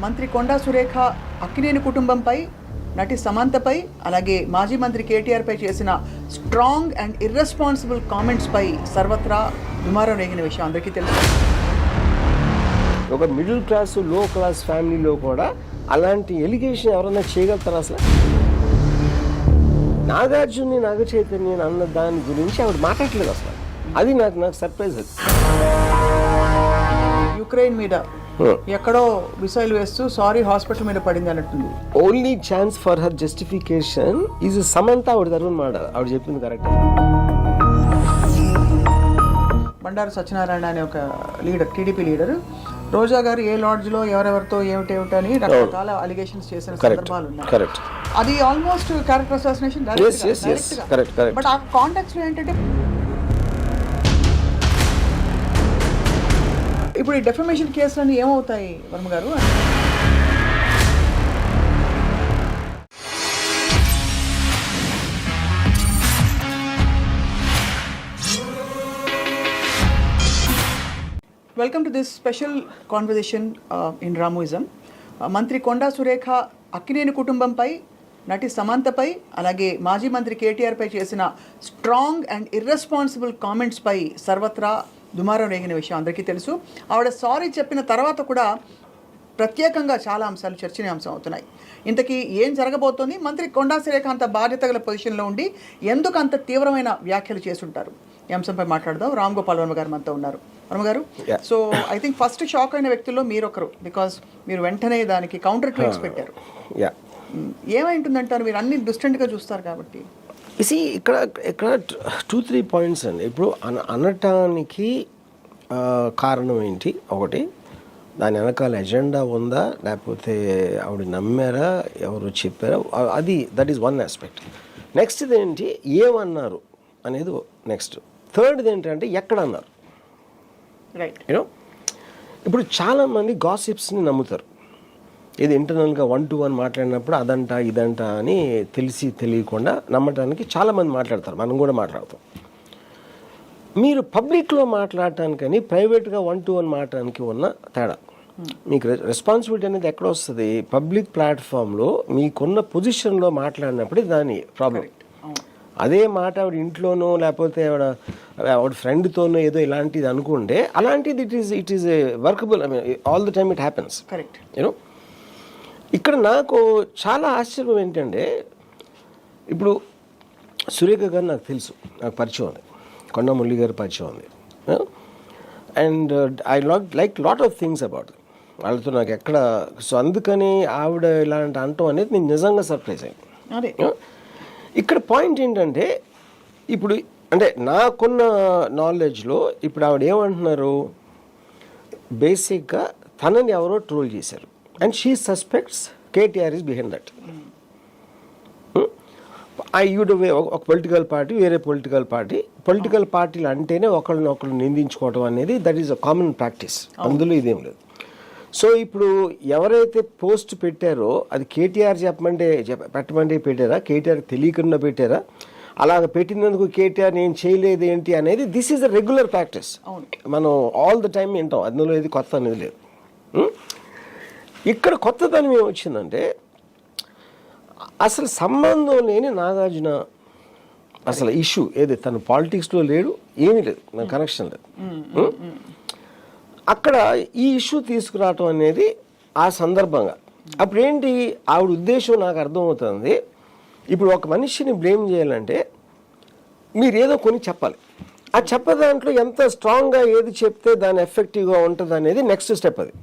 మంత్రి కొండా సురేఖ అక్కినేని కుటుంబంపై నటి సమంతపై అలాగే మాజీ మంత్రి కేటీఆర్పై చేసిన స్ట్రాంగ్ అండ్ ఇర్రెస్పాన్సిబుల్ కామెంట్స్పై సర్వత్రా దుమారం రేగిన విషయం అందరికీ తెలుసు. ఒక మిడిల్ క్లాస్ లో క్లాస్ ఫ్యామిలీలో కూడా అలాంటి ఎలిగేషన్ ఎవరైనా చేయగలుగుతారు? అసలు నాగార్జున్ని నాగ చైతన్య అన్న దాని గురించి ఆవిడ మాట్లాడలేదు అసలు. అది నాకు సర్ప్రైజ్. అది యుక్రెయిన్ మీద ఎక్కడో మిసైల్ వేస్తూ సారీ హాస్పిటల్ మీద పడింది అన్నట్టుంది. Only chance for her justification is Samantha. ఆవిడ తరఫున మాట ఆవిడ చెప్పింది కరెక్ట్. బండారు సత్యనారాయణ అనే ఒక లీడర్, టీడీపీ లీడర్, రోజా గారు ఏ లాడ్జ్లో ఎవరెవరితో ఏమిటని రకరకాల అలిగేషన్స్ చేసిన సందర్భాలు ఉన్నాయి. అది ఆల్మోస్ట్ క్యారెక్టర్ అసాసినేషన్. బట్ ఆ కాంటాక్ట్స్ లో ఏంటంటే ఇప్పుడు ఈ డెఫమేషన్ కేసులన్నీ ఏమవుతాయి వర్మ గారు? Welcome to this special conversation in Ramuism. మంత్రి కొండా సురేఖ అక్కినేని కుటుంబంపై నటి సమంతపై అలాగే మాజీ మంత్రి కేటీఆర్పై చేసిన స్ట్రాంగ్ అండ్ ఇర్రెస్పాన్సిబుల్ కామెంట్స్పై సర్వత్రా దుమారం రేగిన విషయం అందరికీ తెలుసు. ఆవిడ సారీ చెప్పిన తర్వాత కూడా ప్రత్యేకంగా చాలా అంశాలు చర్చనీయాంశం అవుతున్నాయి. ఇంతకీ ఏం జరగబోతోంది? మంత్రి కొండా సురేఖ అంత బాధ్యత గల పొజిషన్లో ఉండి ఎందుకు అంత తీవ్రమైన వ్యాఖ్యలు చేసుంటారు? ఈ అంశంపై మాట్లాడదాం. రామ్ గోపాల్ వర్మ గారు మనతో ఉన్నారు. వర్మ గారు, so I think first shock అయిన వ్యక్తుల్లో మీరు ఒకరు, బికాస్ మీరు వెంటనే దానికి కౌంటర్ ట్వీట్స్ పెట్టారు. ఏమై ఉంటుందంటారు? మీరు అన్ని డిస్టెంట్గా చూస్తారు కాబట్టి. ఇక్కడ 2-3 పాయింట్స్ అండి. ఇప్పుడు అనటానికి కారణం ఏంటి? ఒకటి, దాని వెనకాల ఎజెండా ఉందా, లేకపోతే ఆవిడ నమ్మారా, ఎవరు చెప్పారా, అది that is one aspect. Next ఏంటి, ఏమన్నారు అనేది నెక్స్ట్. థర్డ్ది ఏంటంటే ఎక్కడ అన్నారు. రైట్. యూనో, ఇప్పుడు చాలామంది గాసిప్స్ని నమ్ముతారు. ఇది ఇంటర్నల్గా 1-to-1 మాట్లాడినప్పుడు అదంట ఇదంట అని తెలియకుండా నమ్మటానికి చాలామంది మాట్లాడతారు. మనం కూడా మాట్లాడతాం. మీరు పబ్లిక్లో మాట్లాడటానికని ప్రైవేట్గా 1-to-1 మాట్లాడటానికి ఉన్న తేడా. మీకు రెస్పాన్సిబిలిటీ అనేది ఎక్కడ వస్తుంది? పబ్లిక్ ప్లాట్ఫామ్లో మీకున్న పొజిషన్లో మాట్లాడినప్పుడు దాని ప్రాబ్లం. అదే మాట ఆవిడ ఇంట్లోనో లేకపోతే ఆవిడ ఫ్రెండ్తోనో ఏదో ఇలాంటిది అనుకుంటే అలాంటిది it is workable. I mean all the time it happens. Correct. You know, ఇక్కడ నాకు చాలా ఆశ్చర్యం ఏంటంటే, ఇప్పుడు సురేఖ గారు నాకు తెలుసు, నాకు పరిచయం ఉంది, కొండా మురళి గారు పరిచయం ఉంది, and I like lot of things about వాళ్ళతో నాకు ఎక్కడ. సో అందుకని ఆవిడ ఇలాంటి అంటం అనేది నేను నిజంగా సర్ప్రైజ్ అయ్యాను. ఇక్కడ పాయింట్ ఏంటంటే, ఇప్పుడు అంటే నాకున్న నాలెడ్జ్లో ఇప్పుడు ఆవిడ ఏమంటున్నారు, బేసిక్గా తనని ఎవరో ట్రోల్ చేశారు and she suspects KTR is behind that. ఒక పొలిటికల్ పార్టీ, వేరే పొలిటికల్ పార్టీలు అంటేనే ఒకళ్ళు నిందించుకోవడం అనేది that is a common practice. అందులో ఇదేం లేదు. సో ఇప్పుడు ఎవరైతే పోస్ట్ పెట్టారో అది కేటీఆర్ పెట్టమంటే పెట్టారా, కేటీఆర్ తెలియకుండా పెట్టారా, అలాగ పెట్టినందుకు కేటీఆర్ నేను చేయలేదు ఏంటి అనేది this is a regular practice. మనం ఆల్ ద టైం వింటాం. అందులో ఇది కొత్త అనేది లేదు. ఇక్కడ కొత్తదనం ఏమొచ్చిందంటే, అసలు సంబంధం లేని నాగార్జున అసలు ఇష్యూ ఏది, తను పాలిటిక్స్లో లేడు, ఏమీ లేదు, నాకు కనెక్షన్ లేదు. అక్కడ ఈ ఇష్యూ తీసుకురావటం అనేది ఆ సందర్భంగా అప్పుడు ఏంటి ఆవిడ ఉద్దేశం నాకు అర్థమవుతుంది. ఇప్పుడు ఒక మనిషిని బ్లేమ్ చేయాలంటే మీరు ఏదో కొన్ని చెప్పాలి. ఆ చెప్పే దాంట్లో ఎంత స్ట్రాంగ్గా ఏది చెప్తే దాని ఎఫెక్టివ్గా ఉంటుంది అనేది నెక్స్ట్ స్టెప్. అది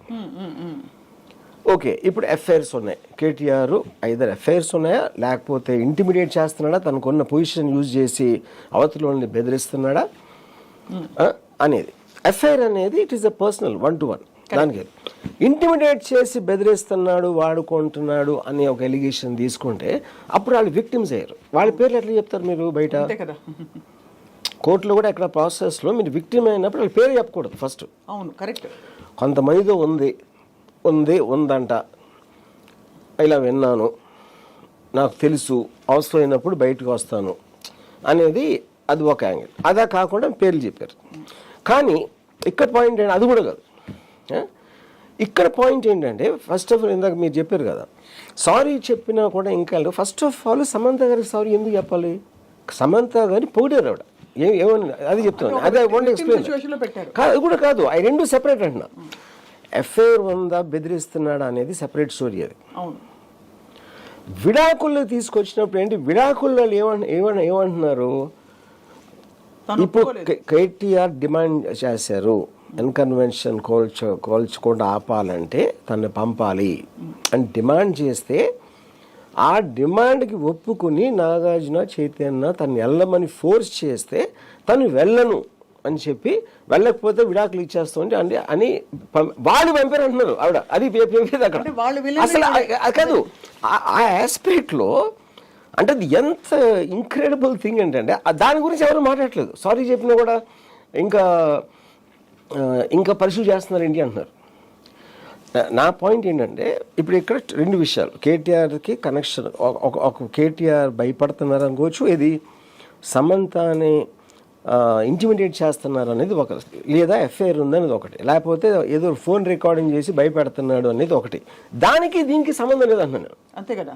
ఓకే. ఇప్పుడు ఎఫ్ఐఆర్స్ ఉన్నాయి, కేటీఆర్ ఐదర్ ఎఫ్ఐఆర్స్ ఉన్నాయా లేకపోతే ఇంటిమిడియేట్ చేస్తున్నాడా, తనకున్న పొజిషన్ యూజ్ చేసి అవతలని బెదిరిస్తున్నాడా అనేది. ఎఫ్ఐఆర్ అనేది it is a personal 1-to-1. దానికి ఇంటిమిడియేట్ చేసి బెదిరిస్తున్నాడు, వాడుకుంటున్నాడు అనే ఒక ఎలిగేషన్ తీసుకుంటే అప్పుడు వాళ్ళు విక్టిమ్స్ అయ్యారు. వాళ్ళ పేర్లు ఎట్లా చెప్తారు మీరు బయట? కోర్టులో కూడా ఎక్కడ ప్రాసెస్లో మీరు విక్టిమ్ అయినప్పుడు వాళ్ళ పేరు చెప్పకూడదు ఫస్ట్. అవును, కరెక్ట్. కొంతమందితో ఉందంట, ఇలా విన్నాను, నాకు తెలుసు, అవసరమైనప్పుడు బయటకు వస్తాను అనేది అది ఒక యాంగిల్. అదా కాకుండా పేర్లు చెప్పారు. కానీ ఇక్కడ పాయింట్ ఏంటి, అది కూడా కాదు. ఇక్కడ పాయింట్ ఏంటంటే ఫస్ట్ ఆఫ్ ఆల్ ఇందాక మీరు చెప్పారు కదా, సారీ చెప్పినా కూడా ఇంకా ఫస్ట్ ఆఫ్ ఆల్ సమంత గారికి సారీ ఎందుకు చెప్పాలి? సమంత గారిని పొగిడారు ఆవిడ, ఏమని అది చెప్తున్నాను, అదే ఓన్లీ ఎక్స్ప్లెయిన్ కాదు, అది కూడా కాదు, అవి రెండు సెపరేట్ అంటున్నా. ఎఫ్ఐఆర్ ఉందా బెదిరిస్తున్నాడా అనేది సెపరేట్ స్టోరీ. అది విడాకుల్లో తీసుకొచ్చినప్పుడు ఏంటి, విడాకుల్లో ఏమంటున్నారు, ఇప్పుడు కేటీఆర్ డిమాండ్ చేశారు అన్కన్వెన్షన్ కోల్చకుండా ఆపాలంటే తను పంపాలి అని డిమాండ్ చేస్తే, ఆ డిమాండ్కి ఒప్పుకుని నాగార్జున చైతన్య తను వెళ్ళమని ఫోర్స్ చేస్తే తను వెళ్ళను అని చెప్పి, వెళ్ళకపోతే విడాకులు ఇచ్చేస్తుంది అని వాళ్ళు పంపారు అంటున్నారు ఆవిడ. అది పంపేది అక్కడ అసలు కాదు. ఆ ఆస్పెక్ట్లో అంటే అది ఎంత ఇంక్రెడిబుల్ థింగ్ ఏంటంటే దాని గురించి ఎవరు మాట్లాడట్లేదు. సారీ చెప్పినా కూడా ఇంకా పరిశీలి చేస్తున్నారు ఏంటి అంటున్నారు. నా పాయింట్ ఏంటంటే ఇప్పుడు ఇక్కడ రెండు విషయాలు, కేటీఆర్కి కనెక్షన్, ఒక కేటీఆర్ భయపడుతున్నారు అనుకోవచ్చు, ఇది సమంతని ఇంటిమిడేట్ చేస్తున్నారు అనేది ఒక, లేదా ఎఫ్ఐఆర్ ఉందనేది ఒకటి, లేకపోతే ఏదో ఫోన్ రికార్డింగ్ చేసి భయపెడుతున్నాడు అనేది ఒకటి. దానికి దీనికి సంబంధం లేదు అంటున్నాను, అంతే కదా.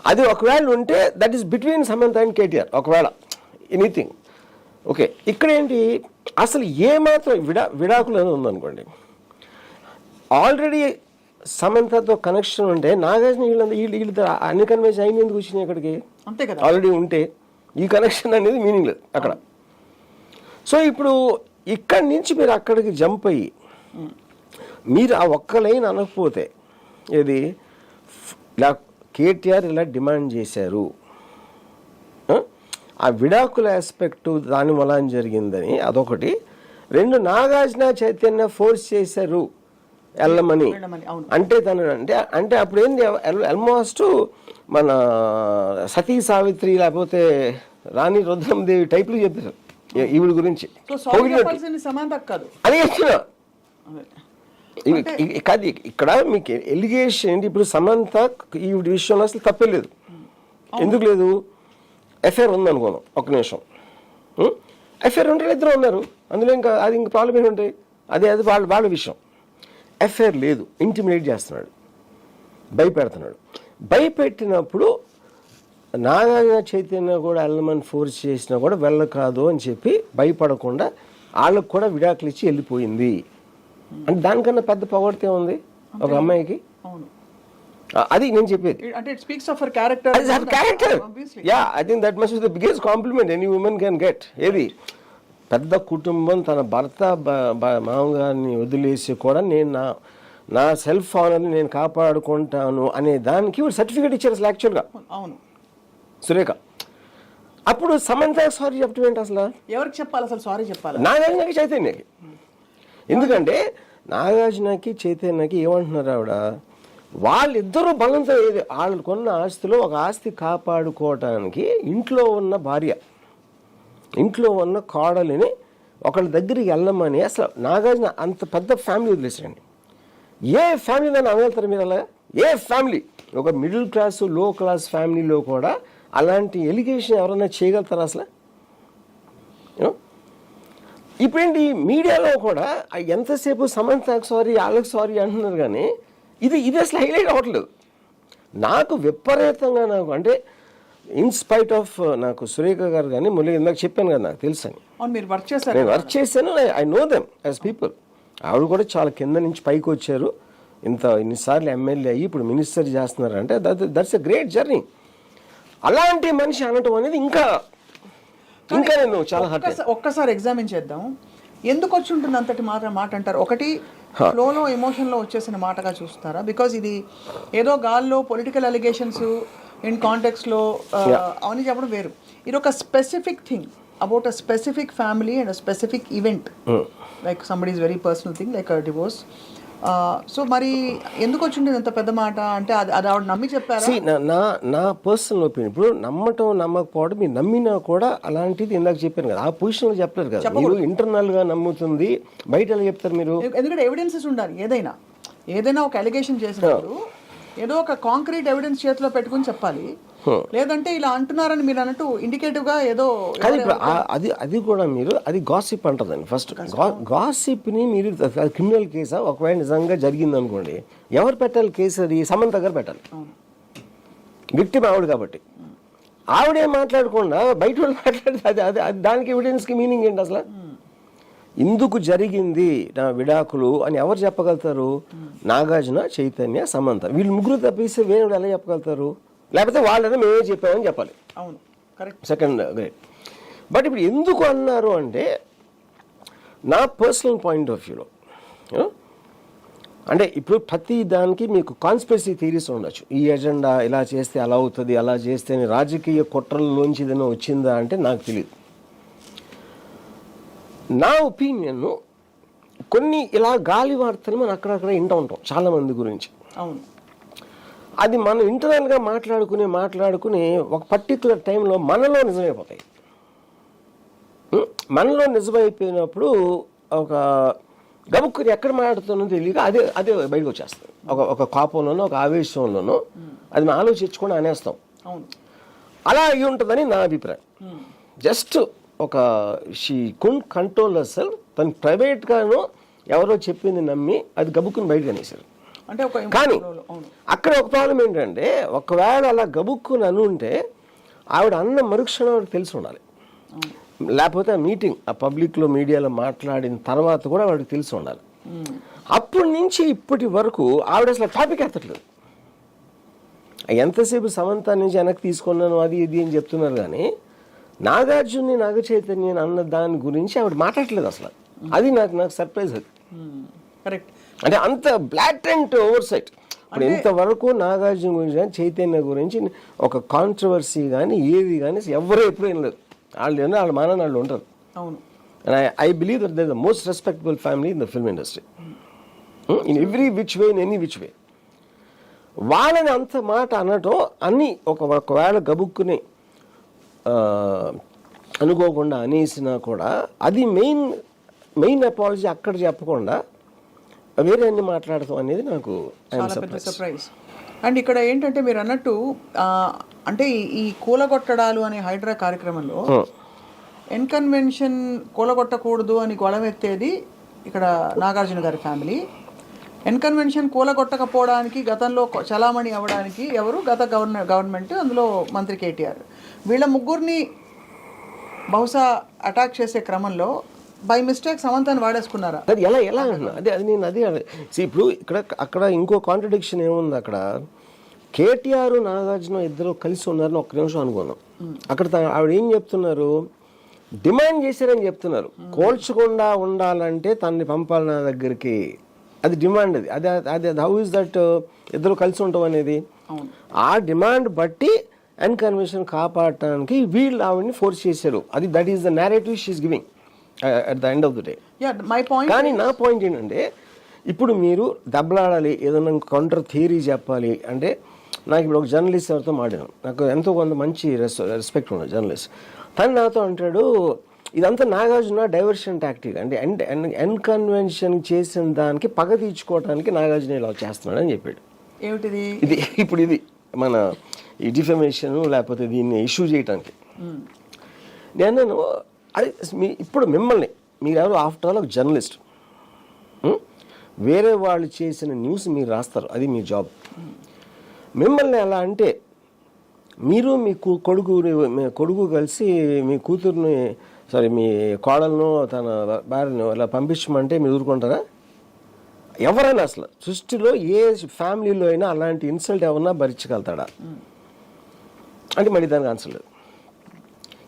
అది ఒకవేళ ఉంటే that is between Samantha and KTR, ఒకవేళ ఎనీథింగ్ ఓకే. ఇక్కడ ఏంటి అసలు ఏమాత్రం విడాకులు అనేది ఉందనుకోండి, ఆల్రెడీ సమంతతో కనెక్షన్ ఉంటే నాగార్జున వీళ్ళతో అన్ని కన్వెన్షన్ అయింది ఎందుకు వచ్చినాయి ఇక్కడికి, అంతే కదా. ఆల్రెడీ ఉంటే ఈ కనెక్షన్ అనేది మీనింగ్ లేదు అక్కడ. సో ఇప్పుడు ఇక్కడి నుంచి మీరు అక్కడికి జంప్ అయ్యి మీరు ఆ ఒక్క లైన్ అనకపోతే, ఏది ఇలా కేటీఆర్ ఇలా డిమాండ్ చేశారు, ఆ విడాకుల ఆస్పెక్ట్ దాని వల్ల జరిగిందని అదొకటి, రెండు నాగార్జున చైతన్య ఫోర్స్ చేశారు వెళ్ళమని అంటే తను అంటే అప్పుడు ఏంది ఆల్మోస్ట్ మన సతీ సావిత్రి లేకపోతే రాణి రుద్రమదేవి టైప్లు చెప్పారు ఈవిడ గురించి. అదే చెప్తున్నా కాదు, ఇక్కడ మీకు ఎలిగేషన్ ఏంటి, ఇప్పుడు సమంత ఈవిడ విషయంలో అసలు తప్పలేదు. ఎందుకు లేదు, ఎఫ్ఐఆర్ ఉంది అనుకోను, ఒక్క నిమిషం, ఎఫ్ఐఆర్ ఉంటే ఇద్దరు ఉన్నారు, అందులో ఇంకా అది ఇంకా ప్రాబ్లం ఏంటంటాయి, అదే వాళ్ళ విషయం. ఎఫ్ఐఆర్ లేదు, ఇంటిమిడేట్ చేస్తున్నాడు, భయపెడుతున్నాడు. భయపెట్టినప్పుడు నాగార్జున చైతన్య కూడా వెళ్ళమని ఫోర్స్ చేసినా కూడా వెళ్ళకాదు అని చెప్పి భయపడకుండా వాళ్ళకు కూడా విడాకులు ఇచ్చి వెళ్ళిపోయింది. అంటే దానికన్నా పెద్ద పొగడితే ఉంది ఒక అమ్మాయికి, అది నేను చెప్పేది. I think that must be the biggest compliment any women can get. ఏది పెద్ద కుటుంబం తన భర్త మామగారిని వదిలేసి కూడా నేను నా సెల్ఫ్ ఆనర్ని నేను కాపాడుకుంటాను అనే దానికి సర్టిఫికేట్ ఇచ్చారు అసలు యాక్చువల్గా. అవును సురేఖ. అప్పుడు సమంత సారీ చెప్పడం ఏంటి అసలు, ఎవరికి చెప్పాలి అసలు సారీ చెప్పాలి? నాగార్జునకి చైతన్యకి. ఎందుకంటే నాగార్జునకి చైతన్యకి ఏమంటున్నారు ఆవిడ, వాళ్ళిద్దరూ బలంతో ఏది వాళ్ళు కొన్న ఆస్తిలో ఒక ఆస్తి కాపాడుకోవటానికి ఇంట్లో ఉన్న భార్య, ఇంట్లో ఉన్న కోడలిని ఒకళ్ళ దగ్గరికి వెళ్ళమని అసలు నాగార్జున అంత పెద్ద ఫ్యామిలీ వదిలేసారండి. ఏ ఫ్యామిలీ దాన్ని అనగలుగుతారు మీరు అలా? ఏ ఫ్యామిలీ, ఒక మిడిల్ క్లాస్ లో క్లాస్ ఫ్యామిలీలో కూడా అలాంటి ఎలిగేషన్ ఎవరైనా చేయగలుగుతారా అసలు? ఇప్పుడేంటి మీడియాలో కూడా ఎంతసేపు సమంతకు సారీ వాళ్ళకి సారీ అంటున్నారు, కానీ ఇది అసలు హైలైట్ అవ్వట్లేదు. నాకు విపరీతంగా అంటే ఇన్స్పైట్ ఆఫ్ నాకు సురేఖ గారు కానీ మురళి ఇందాక చెప్పాను కదా, నాకు తెలుసు అని. నేను వర్క్ చేశాను, I know them as people. ఆవిడ కూడా చాలా కింద నుంచి పైకి వచ్చారు, ఇన్నిసార్లు ఎమ్మెల్యే అయ్యి ఇప్పుడు మినిస్టర్ చేస్తున్నారంటే దట్స్ ఎ గ్రేట్ జర్నీ. అలాంటి మనిషి అనటం అనేది ఇంకా నేను చాలా ఒక్కసారి ఎగ్జామిన్ చేద్దాం. ఎందుకు వచ్చి ఉంటుంది అంతటి మాట అంటారు? ఒకటి ఫ్లోలో ఎమోషన్లో వచ్చేసిన మాటగా చూస్తారా? బికాజ్ ఇది ఏదో గాల్లో పొలిటికల్ అలిగేషన్స్ ఇన్ కాంటెక్స్లో అవన్నీ చెప్పడం వేరు. ఇది ఒక specific thing about a specific family and a specific event, like somebody is very personal thing like a divorce. So మరి ఎందుకు వచ్చింది అంత పెద్ద మాట? అంటే అది ఆవిడ నమ్మి చెప్పారా? నా పర్సనల్ ఒపీనియన్, ఇప్పుడు నమ్మటం నమ్మకపోవడం, మీరు నమ్మినా కూడా అలాంటిది ఇందాక చెప్పాను కదా, ఆ పొజిషన్లో చెప్పలేరు కదా. మీరు ఇంటర్నల్ గా నమ్ముతుంది, బయట ఎలా చెప్తారు మీరు? ఎందుకంటే ఎవిడెన్సెస్ ఉండాలి. ఏదైనా ఒక అలిగేషన్ చేసినప్పుడు ఏదో ఒక కాంక్రీట్ ఎవిడెన్స్ చేతిలో పెట్టుకుని చెప్పాలి, లేదంటే ఇలా అంటున్నారని మీరు అన్నట్టు ఇండికేటివ్ గా ఏదో కానీ ఇప్పుడు అది కూడా మీరు అది గాసిప్ అంటుందండి. ఫస్ట్ గాసిప్ని మీరు క్రిమినల్ కేసా ఒకవేళ నిజంగా జరిగింది అనుకోండి, ఎవరు పెట్టాలి కేసు? అది సమంత గారు పెట్టాలి. విక్టిమ్ ఆవిడ కాబట్టి ఆవిడే మాట్లాడకుండా బయట వాళ్ళు మాట్లాడితే అది దానికి ఎవిడెన్స్కి మీనింగ్ ఏంటి అసలు? ఇందుకు జరిగింది నా విడాకులు అని ఎవరు చెప్పగలుగుతారు? నాగార్జున, చైతన్య, సమంత, వీళ్ళు ముగ్గురు తప్పిస్తే వేరే ఎలా చెప్పగలుగుతారు? లేకపోతే వాళ్ళని మేమే చెప్పామని చెప్పాలి. అవును, కరెక్ట్. Second great. బట్ ఇప్పుడు ఎందుకు అన్నారు అంటే నా పర్సనల్ పాయింట్ ఆఫ్ వ్యూలో, అంటే ఇప్పుడు ప్రతి దానికి మీకు కాన్స్పిరసీ థియరీస్ ఉండొచ్చు. ఈ ఎజెండా ఇలా చేస్తే అలా అవుతుంది, అలా చేస్తే రాజకీయ కుట్రల్లోంచి ఏదైనా వచ్చిందా అంటే నాకు తెలియదు. నా ఒపీనియన్, కొన్ని ఇలా గాలి వార్తలు మనం అక్కడక్కడ వింటూ ఉంటాం చాలా మంది గురించి. అవును, అది మనం ఇంటర్నల్గా మాట్లాడుకుని ఒక పర్టికులర్ టైంలో మనలో నిజమైపోతాయి. మనలో నిజమైపోయినప్పుడు ఒక గబుక్కుని ఎక్కడ మాట్లాడుతున్నో తెలియక అదే అదే బయటకు వచ్చేస్తుంది. ఒక కోపంలోనో ఒక ఆవేశంలోనో అది మనం ఆలోచించుకొని అనేస్తాం. అలా అయి ఉంటుందని నా అభిప్రాయం. జస్ట్ ఒక షీ కుడ్ కంట్రోల్ అసలు తను ప్రైవేట్గాను ఎవరో చెప్పింది నమ్మి అది గబుక్కుని బయటకు అనేసారు. కానీ అక్కడ ఒక ప్రాబ్లం ఏంటంటే, ఒకవేళ అలా గబుక్కుని అనుంటే ఆవిడ అన్న మరుక్షణం ఆవిడకి తెలిసి ఉండాలి. లేకపోతే ఆ మీటింగ్ ఆ పబ్లిక్లో మీడియాలో మాట్లాడిన తర్వాత కూడా వాడికి తెలిసి ఉండాలి. అప్పటి నుంచి ఇప్పటి వరకు ఆవిడ అసలు టాపిక్ ఎత్తట్లేదు. ఎంతసేపు సమంత నుంచి వెనక్కి తీసుకున్నాను అది ఇది అని చెప్తున్నారు, కానీ నాగార్జున్ని, నాగ చైతన్య అన్న దాని గురించి ఆవిడ మాట్లాడలేదు అసలు. అది నాకు సర్ప్రైజ్. అది కరెక్ట్. అంటే అంత బ్లాటెంట్ ఓవర్ సైట్. ఇప్పుడు ఇంతవరకు నాగార్జున గురించి కానీ చైతన్య గురించి ఒక కాంట్రవర్సీ కానీ ఏది కానీ ఎవరు ఎప్పుడు ఏం లేదు. వాళ్ళ మానని వాళ్ళు ఉంటారు. And I believe that they're the most respectable family in the film industry. In every which way, in any which way. వాళ్ళని అంత మాట అనటం అన్నీ ఒకవేళ గబుక్కుని అనుకోకుండా అనేసినా కూడా అది మెయిన్ అపాలజీ అక్కడ చెప్పకుండా వేరే అన్ని మాట్లాడతాం అనేది నాకు సర్ప్రైజ్. అండ్ ఇక్కడ ఏంటంటే మీరు అన్నట్టు అంటే ఈ కూలగొట్టడాలు అనే హైడ్రా కార్యక్రమంలో ఎన్కన్వెన్షన్ కూలగొట్టకూడదు అని గొడవెత్తేది ఇక్కడ నాగార్జున గారి ఫ్యామిలీ. ఎన్కన్వెన్షన్ కూలగొట్టకపోవడానికి గతంలో చలామణి అవ్వడానికి ఎవరు? గత గవర్నమెంట్, అందులో మంత్రి కేటీఆర్. వీళ్ళ ముగ్గురిని బహుశా అటాక్ చేసే క్రమంలో బై మిస్టేక్ సమంతాన్ని వాడేసుకున్నారా? అది ఎలా ఇప్పుడు అక్కడ ఇంకో కాంట్రడిక్షన్ ఏముంది? అక్కడ కేటీఆర్, నాగార్జున ఇద్దరు కలిసి ఉన్నారని ఒక్క నిమిషం అనుకున్నాం. అక్కడ ఆవిడ ఏం చెప్తున్నారు? డిమాండ్ చేశారని చెప్తున్నారు. కోల్చకుండా ఉండాలంటే తనని పంపాలి నా దగ్గరికి, అది డిమాండ్. అది హౌ ఇస్ దట్ ఇద్దరు కలిసి ఉంటాం అనేది? ఆ డిమాండ్ బట్టి ఎన్కన్వెన్షన్ కాపాడటానికి వీళ్ళు ఆవిడని ఫోర్స్ చేశారు. అది that is the narrative she is giving at the end of the day. కానీ నా పాయింట్ ఏంటంటే, ఇప్పుడు మీరు దెబ్బలాడాలి, ఏదైనా కౌంటర్ థియరీ చెప్పాలి అంటే, నాకు ఇప్పుడు ఒక జర్నలిస్ట్ ఎవరితో మాట్లాడాను, నాకు ఎంతో కొంత మంచి రెస్పెక్ట్ ఉండదు జర్నలిస్ట్. తను నాతో అంటాడు, ఇదంతా నాగార్జున డైవర్షన్ టాక్టిక్, అంటే ఎన్కన్వెన్షన్ చేసిన దానికి పగ తీర్చుకోవడానికి నాగార్జున ఇలా చేస్తున్నాడు అని చెప్పాడు. ఏమిటిది? ఇది మన ఈ డిఫమేషన్ లేకపోతే దీన్ని ఇష్యూ చేయడానికి. నేను అది ఇప్పుడు మిమ్మల్ని, మీరెవరు ఆఫ్టర్ ఆల్ ఒక జర్నలిస్ట్, వేరే వాళ్ళు చేసిన న్యూస్ మీరు రాస్తారు, అది మీ జాబ్. మిమ్మల్ని ఎలా అంటే, మీరు మీ కొడుకు కలిసి మీ కూతుర్ని మీ కోడలను తన భార్యను అలా పంపించమంటే మీరు ఊరుకుంటారా? ఎవరైనా అసలు సృష్టిలో ఏ ఫ్యామిలీలో అయినా అలాంటి ఇన్సల్ట్ ఎవరన్నా భరించగలుగుతాడా అంటే మళ్ళీ దానికి ఆన్సర్ లేదు.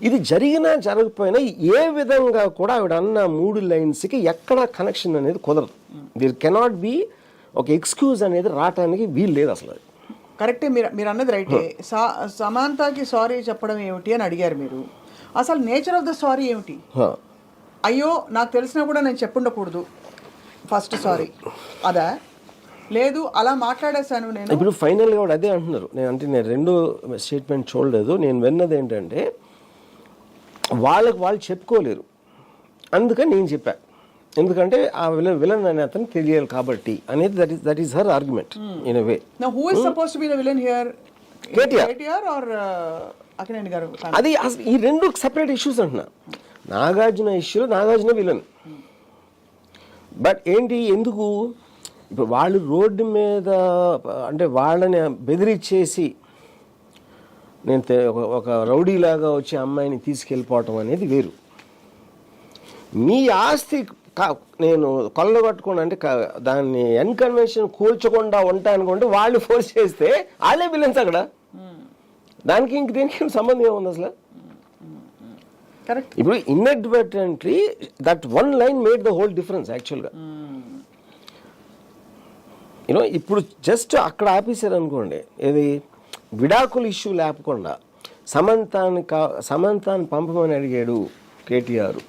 ఇది జరిగినా జరగకపోయినా ఏ విధంగా కూడా ఆవిడ అన్న 3 లైన్స్కి ఎక్కడ కనెక్షన్ అనేది కుదరదు. దిర్ కెనాట్ బి ఒక ఎక్స్క్యూజ్ అనేది రావటానికి వీలు లేదు అసలు. కరెక్టే, మీరు అన్నది రైటే. సమంతకి సారీ చెప్పడం ఏమిటి అని అడిగారు మీరు. అసలు నేచర్ ఆఫ్ ద సారీ ఏమిటి? అయ్యో నాకు తెలిసినా కూడా నేను చెప్పుండకూడదు ఫస్ట్ సారీ అదా? లేదు అలా మాట్లాడేశాను నేను. ఇప్పుడు ఫైనల్గా కూడా అదే అంటున్నారు. నేను రెండో స్టేట్మెంట్ చూడలేదు. నేను విన్నది ఏంటంటే, వాళ్ళు చెప్పుకోలేరు, అందుకని నేను చెప్పా. ఎందుకంటే ఆ విలన్ అనే అతను తెలియాలి కాబట్టి అనేది that is her argument in a way. Now, who is supposed to be the villain here? KTR. KTR or Akkineni garu? అది ఈ రెండు సెపరేట్ ఇష్యూస్ అంటున్నా. నాగార్జున ఇష్యూలో నాగార్జున విలన్. బట్ ఏంటి ఎందుకు ఇప్పుడు వాళ్ళు రోడ్డు మీద అంటే వాళ్ళని బెదిరించేసి నేను ఒక రౌడీలాగా వచ్చి అమ్మాయిని తీసుకెళ్ళిపోవటం అనేది వేరు. మీ ఆస్తి నేను కొల్లగొట్టుకోండి అంటే దాన్ని అన్కన్వెన్షన్ కూల్చకుండా ఉంటానుకుంటే వాళ్ళు ఫోర్స్ చేస్తే వాళ్ళే విలన్స్ అక్కడ. దానికి ఇంక దీనికి సంబంధం ఏముంది అసలు? కరెక్ట్. ఇప్పుడు inadvertently that one line made the whole difference యాక్చువల్గా. యూనో ఇప్పుడు జస్ట్ అక్కడ ఆపేశారు అనుకోండి, ఏది విడాకుల ఇష్యూ లేకుండా సమంతాన్ని పంపమని అడిగాడు కేటీఆర్,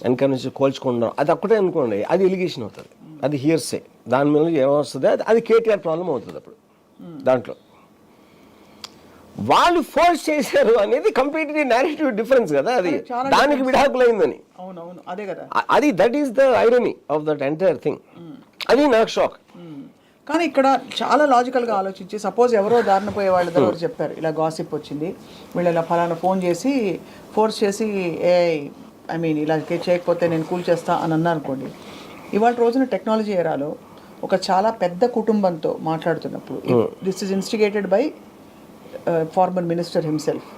ఎన్కన్వెన్షన్ కోల్చుకుండా అది ఒక్కటే అనుకోండి, అది ఎలిగేషన్ అవుతుంది, అది హియర్సే. దాని మీద ఏమొస్తుంది అది కేటీఆర్ ప్రాబ్లం అవుతుంది. అప్పుడు దాంట్లో వాళ్ళు ఫోర్స్ చేశారు అనేది కంప్లీట్లీ నేరేటివ్ డిఫరెన్స్ కదా, అది దానికి విడాకులైందని. అవునవును, అదే కదా, అది that is the irony of that entire thing. అది నాకు షాక్. కానీ ఇక్కడ చాలా లాజికల్గా ఆలోచించి, సపోజ్ ఎవరో దారిన పోయే వాళ్ళ దగ్గర చెప్పారు ఇలా గాసిప్ వచ్చింది, వీళ్ళు ఇలా ఫలానా ఫోన్ చేసి ఫోర్స్ చేసి ఇలా చేయకపోతే నేను కూల్ చేస్తా అని అన్నా అనుకోండి. ఇవాళ రోజున టెక్నాలజీ ఏరాలో ఒక చాలా పెద్ద కుటుంబంతో మాట్లాడుతున్నప్పుడు this is instigated by former minister himself,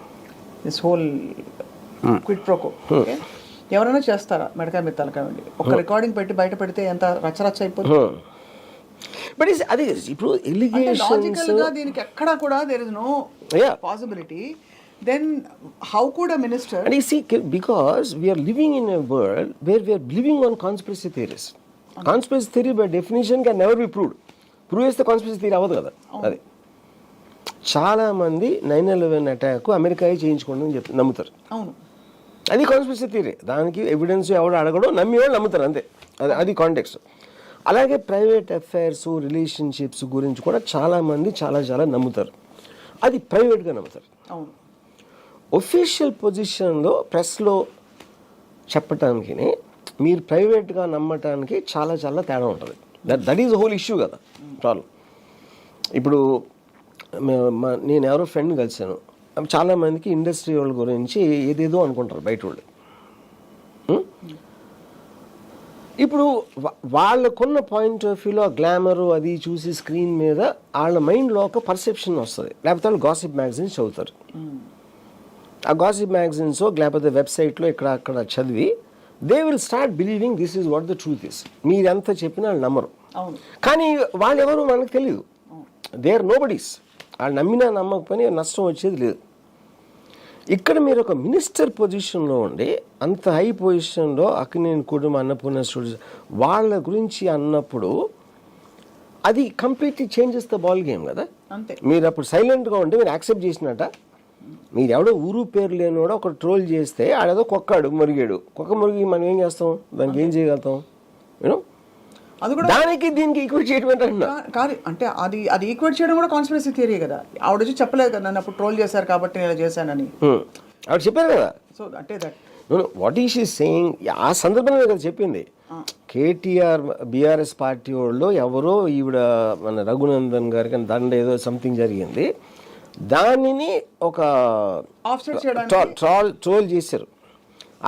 this whole quid pro quo. Okay, ఎవరైనా చేస్తారా మెడకాయ మీద తలకాయ ఉండి ఒక రికార్డింగ్ పెట్టి బయట పెడితే ఎంత రచ్చరచ్చ అయిపోతుంది. బట్ అది ఇప్పుడు లాజికల్గా దీనికి ఎక్కడా కూడా there is no possibility. Then how could a minister? And you see, because we are living in a world where we are living on conspiracy theories. Conspiracy theory by definition can never be proved. Prove చేస్తే conspiracy theory అవ్వదు కదా. అది చాలా మంది 9/11 attack America చేయించుకోండి చెప్పి నమ్ముతారు. అవును, అది కాన్స్పిరసీ థియరీ. దానికి ఎవిడెన్స్ ఎవడు అడగడో నమ్మేవాళ్ళు నమ్ముతారు అంతే. అది కాంటెక్స్ట్. అలాగే ప్రైవేట్ అఫైర్స్ రిలేషన్షిప్స్ గురించి కూడా చాలామంది చాలా నమ్ముతారు. అది ప్రైవేట్గా నమ్ముతారు. అవును, ఒఫీషియల్ పొజిషన్లో ప్రెస్లో చెప్పటానికి మీరు ప్రైవేట్గా నమ్మటానికి చాలా తేడా ఉంటుంది. దట్ ఈజ్ హోల్ ఇష్యూ కదా ప్రాబ్లం. ఇప్పుడు నేను ఎవరో ఫ్రెండ్ కలిసాను, చాలామందికి ఇండస్ట్రీ వాళ్ళ గురించి ఏదేదో అనుకుంటారు బయట వాళ్ళు. ఇప్పుడు వాళ్ళకున్న పాయింట్ ఆఫ్ వ్యూలో గ్లామరు అది చూసి స్క్రీన్ మీద వాళ్ళ మైండ్లో ఒక పర్సెప్షన్ వస్తుంది. లేకపోతే వాళ్ళు గాసిప్ మ్యాగజైన్స్ చదువుతారు. ఆ గాసిప్ మ్యాగజైన్స్ లేకపోతే వెబ్సైట్లో ఇక్కడ అక్కడ చదివి they will start believing this is what the truth is. మీరు ఎంత చెప్పినా వాళ్ళు నమ్మరు. కానీ వాళ్ళు ఎవరు మనకు తెలియదు. They are nobodies. వాళ్ళు నమ్మినా నమ్మకపోయినా నష్టం వచ్చేది లేదు. ఇక్కడ మీరు ఒక మినిస్టర్ పొజిషన్లో ఉండి అంత హై పొజిషన్లో అక్కినేని కుటుంబం అన్నపూర్ణ స్టూడియోస్ వాళ్ళ గురించి అన్నప్పుడు అది completely changes the ball game కదా. మీరు అప్పుడు సైలెంట్గా ఉంటే మీరు యాక్సెప్ట్ చేసినట్ట. మీరు ఎవడో ఊరు పేరు లేనివాడో ఒక ట్రోల్ చేస్తే ఆడేదో కుక్క మురిగి మనం ఏం చేస్తాం, దానికి ఏం చేయగలుగుతాం? యూనో, దానికి దీనికి ఈక్వేట్ చేయడం కాదు. అంటే అది ఈక్వేట్ చేయడం కూడా కాన్స్పిరసీ థియరీ కదా. ఆవిడ వచ్చి చెప్పలేదు కదా నన్ను అప్పుడు ట్రోల్ చేశారు కాబట్టి నేను చేశానని. ఆవిడ చెప్పారు కదా. సో అంటే that what is she saying, ఆ సందర్భంలో కదా చెప్పింది. కేటీఆర్ బీఆర్ఎస్ పార్టీ వాళ్ళు ఎవరో ఈవిడ మన రఘునందన్ గారికి దండ ఏదో సంథింగ్ జరిగింది, దానిని ఒక ట్రోల్ చేశారు.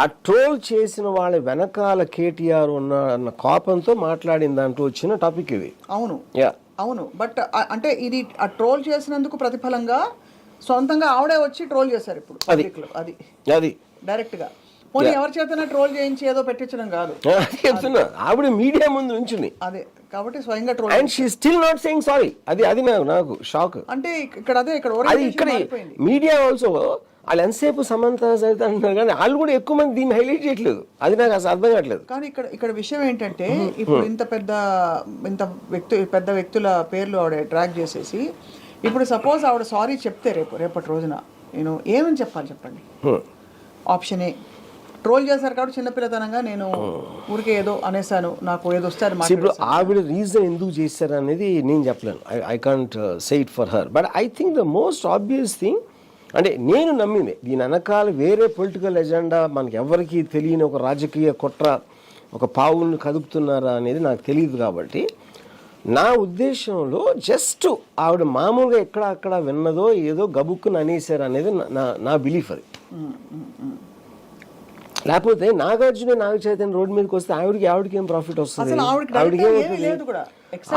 ఆ ట్రోల్ చేసిన వాళ్ళ వెనకాల కేటీఆర్ అన్న కోపంతో మాట్లాడిన దాంట్లో వచ్చిన టాపిక్ ఇది. అవును బట్ అంటే ఇది ఆ ట్రోల్ చేసినందుకు ప్రతిఫలంగా సొంతంగా ఆవిడే వచ్చి ట్రోల్ చేశారు ఇప్పుడు అది డైరెక్ట్ గా. పోనీ ఎవరి చేతనా ట్రోల్ చేయించి ఏదో పెట్టించడం కాదు, చెప్తున్నా. ఆవిడ మీడియా ముందు నుంచుని అదే కాబట్టి స్వయంగా troll. And she still not saying sorry. అది నాకు షాక్. అంటే ఇక్కడ మీడియా ఆల్సో వాళ్ళు ఎంతసేపు సమంత సరిత అంటున్నారు కానీ వాళ్ళు కూడా ఎక్కువ మంది దీన్ని హైలైట్ చేయట్లేదు. అది నాకు అసలు అర్థం కావట్లేదు. కానీ ఇక్కడ విషయం ఏంటంటే ఇప్పుడు ఇంత పెద్ద వ్యక్తుల పేర్లు ఆవిడ ట్రాక్ చేసేసి ఇప్పుడు సపోజ్ ఆవిడ సారీ చెప్తే రేపటి రోజున నేను ఏమని చెప్పాలి చెప్పండి? ఆప్షన్ ఏ, ట్రోల్ చేశారు కాబట్టి చిన్నపిల్లతనంగా నేను ఊరికే ఏదో అనేసాను, నాకు ఏదో వస్తే అది. ఇప్పుడు ఆవిడ రీజన్ ఎందుకు చేశారు అనేది నేను చెప్పలేను. I can't say it for her. But I think the most obvious thing, అంటే నేను నమ్మింది దీని వెనకాల వేరే పొలిటికల్ ఎజెండా, మనకి ఎవరికి తెలియని ఒక రాజకీయ కుట్ర ఒక పావులను కదుపుతున్నారా అనేది నాకు తెలియదు. కాబట్టి నా ఉద్దేశంలో జస్ట్ ఆవిడ మామూలుగా ఎక్కడ అక్కడ విన్నదో ఏదో గబుక్కుని అనేసారు అనేది నా బిలీఫ్ అది. లేకపోతే నాగార్జున నాగ చైతన్య రోడ్డు మీదకి వస్తే ఆవిడకి ఏం ప్రాఫిట్ వస్తుంది?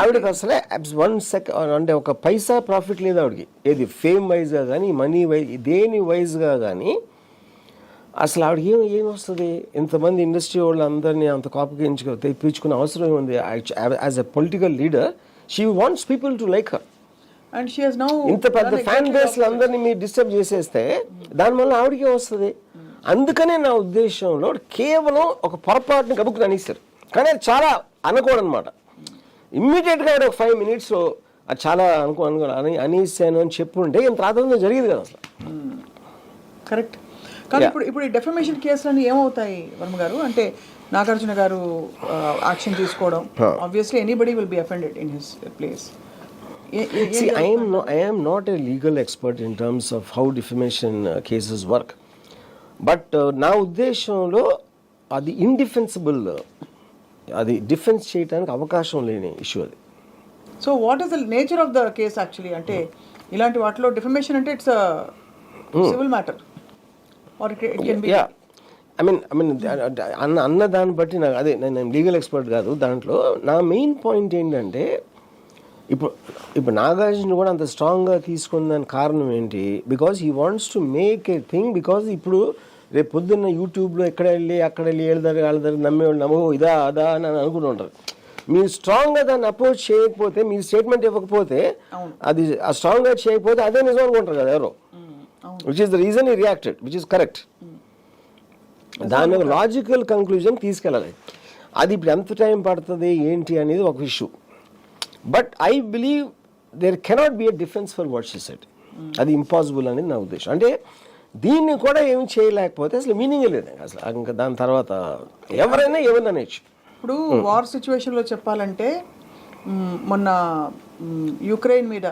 ఆవిడకి అసలే 1 సెకండ్ అంటే ఒక పైసా ప్రాఫిట్ లేదు ఆవిడకి. ఏది ఫేమ్ వైజ్గా కానీ మనీ వైజ్ దేని వైజ్గా కానీ అసలు ఆవిడకి ఏం వస్తుంది? ఇంతమంది ఇండస్ట్రీ వాళ్ళు అందరినీ అంత కాపుకి తెప్పించుకునే అవసరం ఉంది. As a political leader she wants people to like her. And she has now ఇంత పెద్ద ఫ్యాన్ బేస్ అందరినీ మీరు డిస్టర్బ్ చేసేస్తే దానివల్ల ఆవిడకే వస్తుంది. అందుకనే నా ఉద్దేశంలో కేవలం ఒక పొరపాటుని గబుక్కుని అనేస్తారు. కానీ అది చాలా అనకూడదన్నమాట. ఇమ్మీడియట్గా ఒక 5 minutes అది చాలా అనేసాను అని చెప్పుంటే ఇంత రాత్రి జరిగేది కదా అసలు. కరెక్ట్. కానీ ఇప్పుడు ఈ డెఫమేషన్ కేసులన్నీ ఏమవుతాయి వర్మ గారు? అంటే నాగార్జున గారు యాక్షన్ తీసుకోవడం, obviously anybody will be offended in his place. See, I am not a legal expert in terms of how defamation cases work. But నా ఉద్దేశంలో అది ఇండిఫెన్సిబుల్, అది డిఫెన్స్ చేయడానికి అవకాశం లేని ఇష్యూ అది. So what is the nature of the case actually? అంటే ఇలాంటి వాటిలో డిఫమేషన్ అంటే it's civil matter or it can be. I mean అన్న దాన్ని బట్టి నాకు అదే, నేను లీగల్ ఎక్స్పర్ట్ కాదు దాంట్లో. నా మెయిన్ పాయింట్ ఏంటంటే ఇప్పుడు నాగార్జున కూడా అంత స్ట్రాంగ్గా తీసుకున్న దానికి కారణం ఏంటి? Because he wants to make a thing. Because ఇప్పుడు రేపు పొద్దున్న యూట్యూబ్లో అక్కడ వెళ్ళి వాళ్ళ నమ్మేవాళ్ళు నమ్మో ఇదా అదా అని అనుకుంటూ ఉంటారు. మీరు స్ట్రాంగ్గా దాన్ని అపోజ్ చేయకపోతే, మీరు స్టేట్మెంట్ ఇవ్వకపోతే, అది ఆ స్ట్రాంగ్గా చేయకపోతే అదే నిజం అనుకుంటారు కదా ఎవరో. Which is the reason he reacted, which is correct. దాని లాజికల్ కంక్లూజన్ తీసుకెళ్ళాలి. అది ఇప్పుడు ఎంత టైం పడుతుంది ఏంటి అనేది ఒక issue. But I believe there cannot be a defence for what she said. అది ఇంపాసిబుల్ అనేది నా ఉద్దేశం. అంటే దీన్ని కూడా ఏమి చేయలేకపోతే అసలు మీనింగ్ లేదు అసలు. ఇంకా దాని తర్వాత ఎవరైనా ఏమన్నా అనేచ్చు. ఇప్పుడు వార్ సిచ్యువేషన్లో చెప్పాలంటే మొన్న యుక్రెయిన్ మీద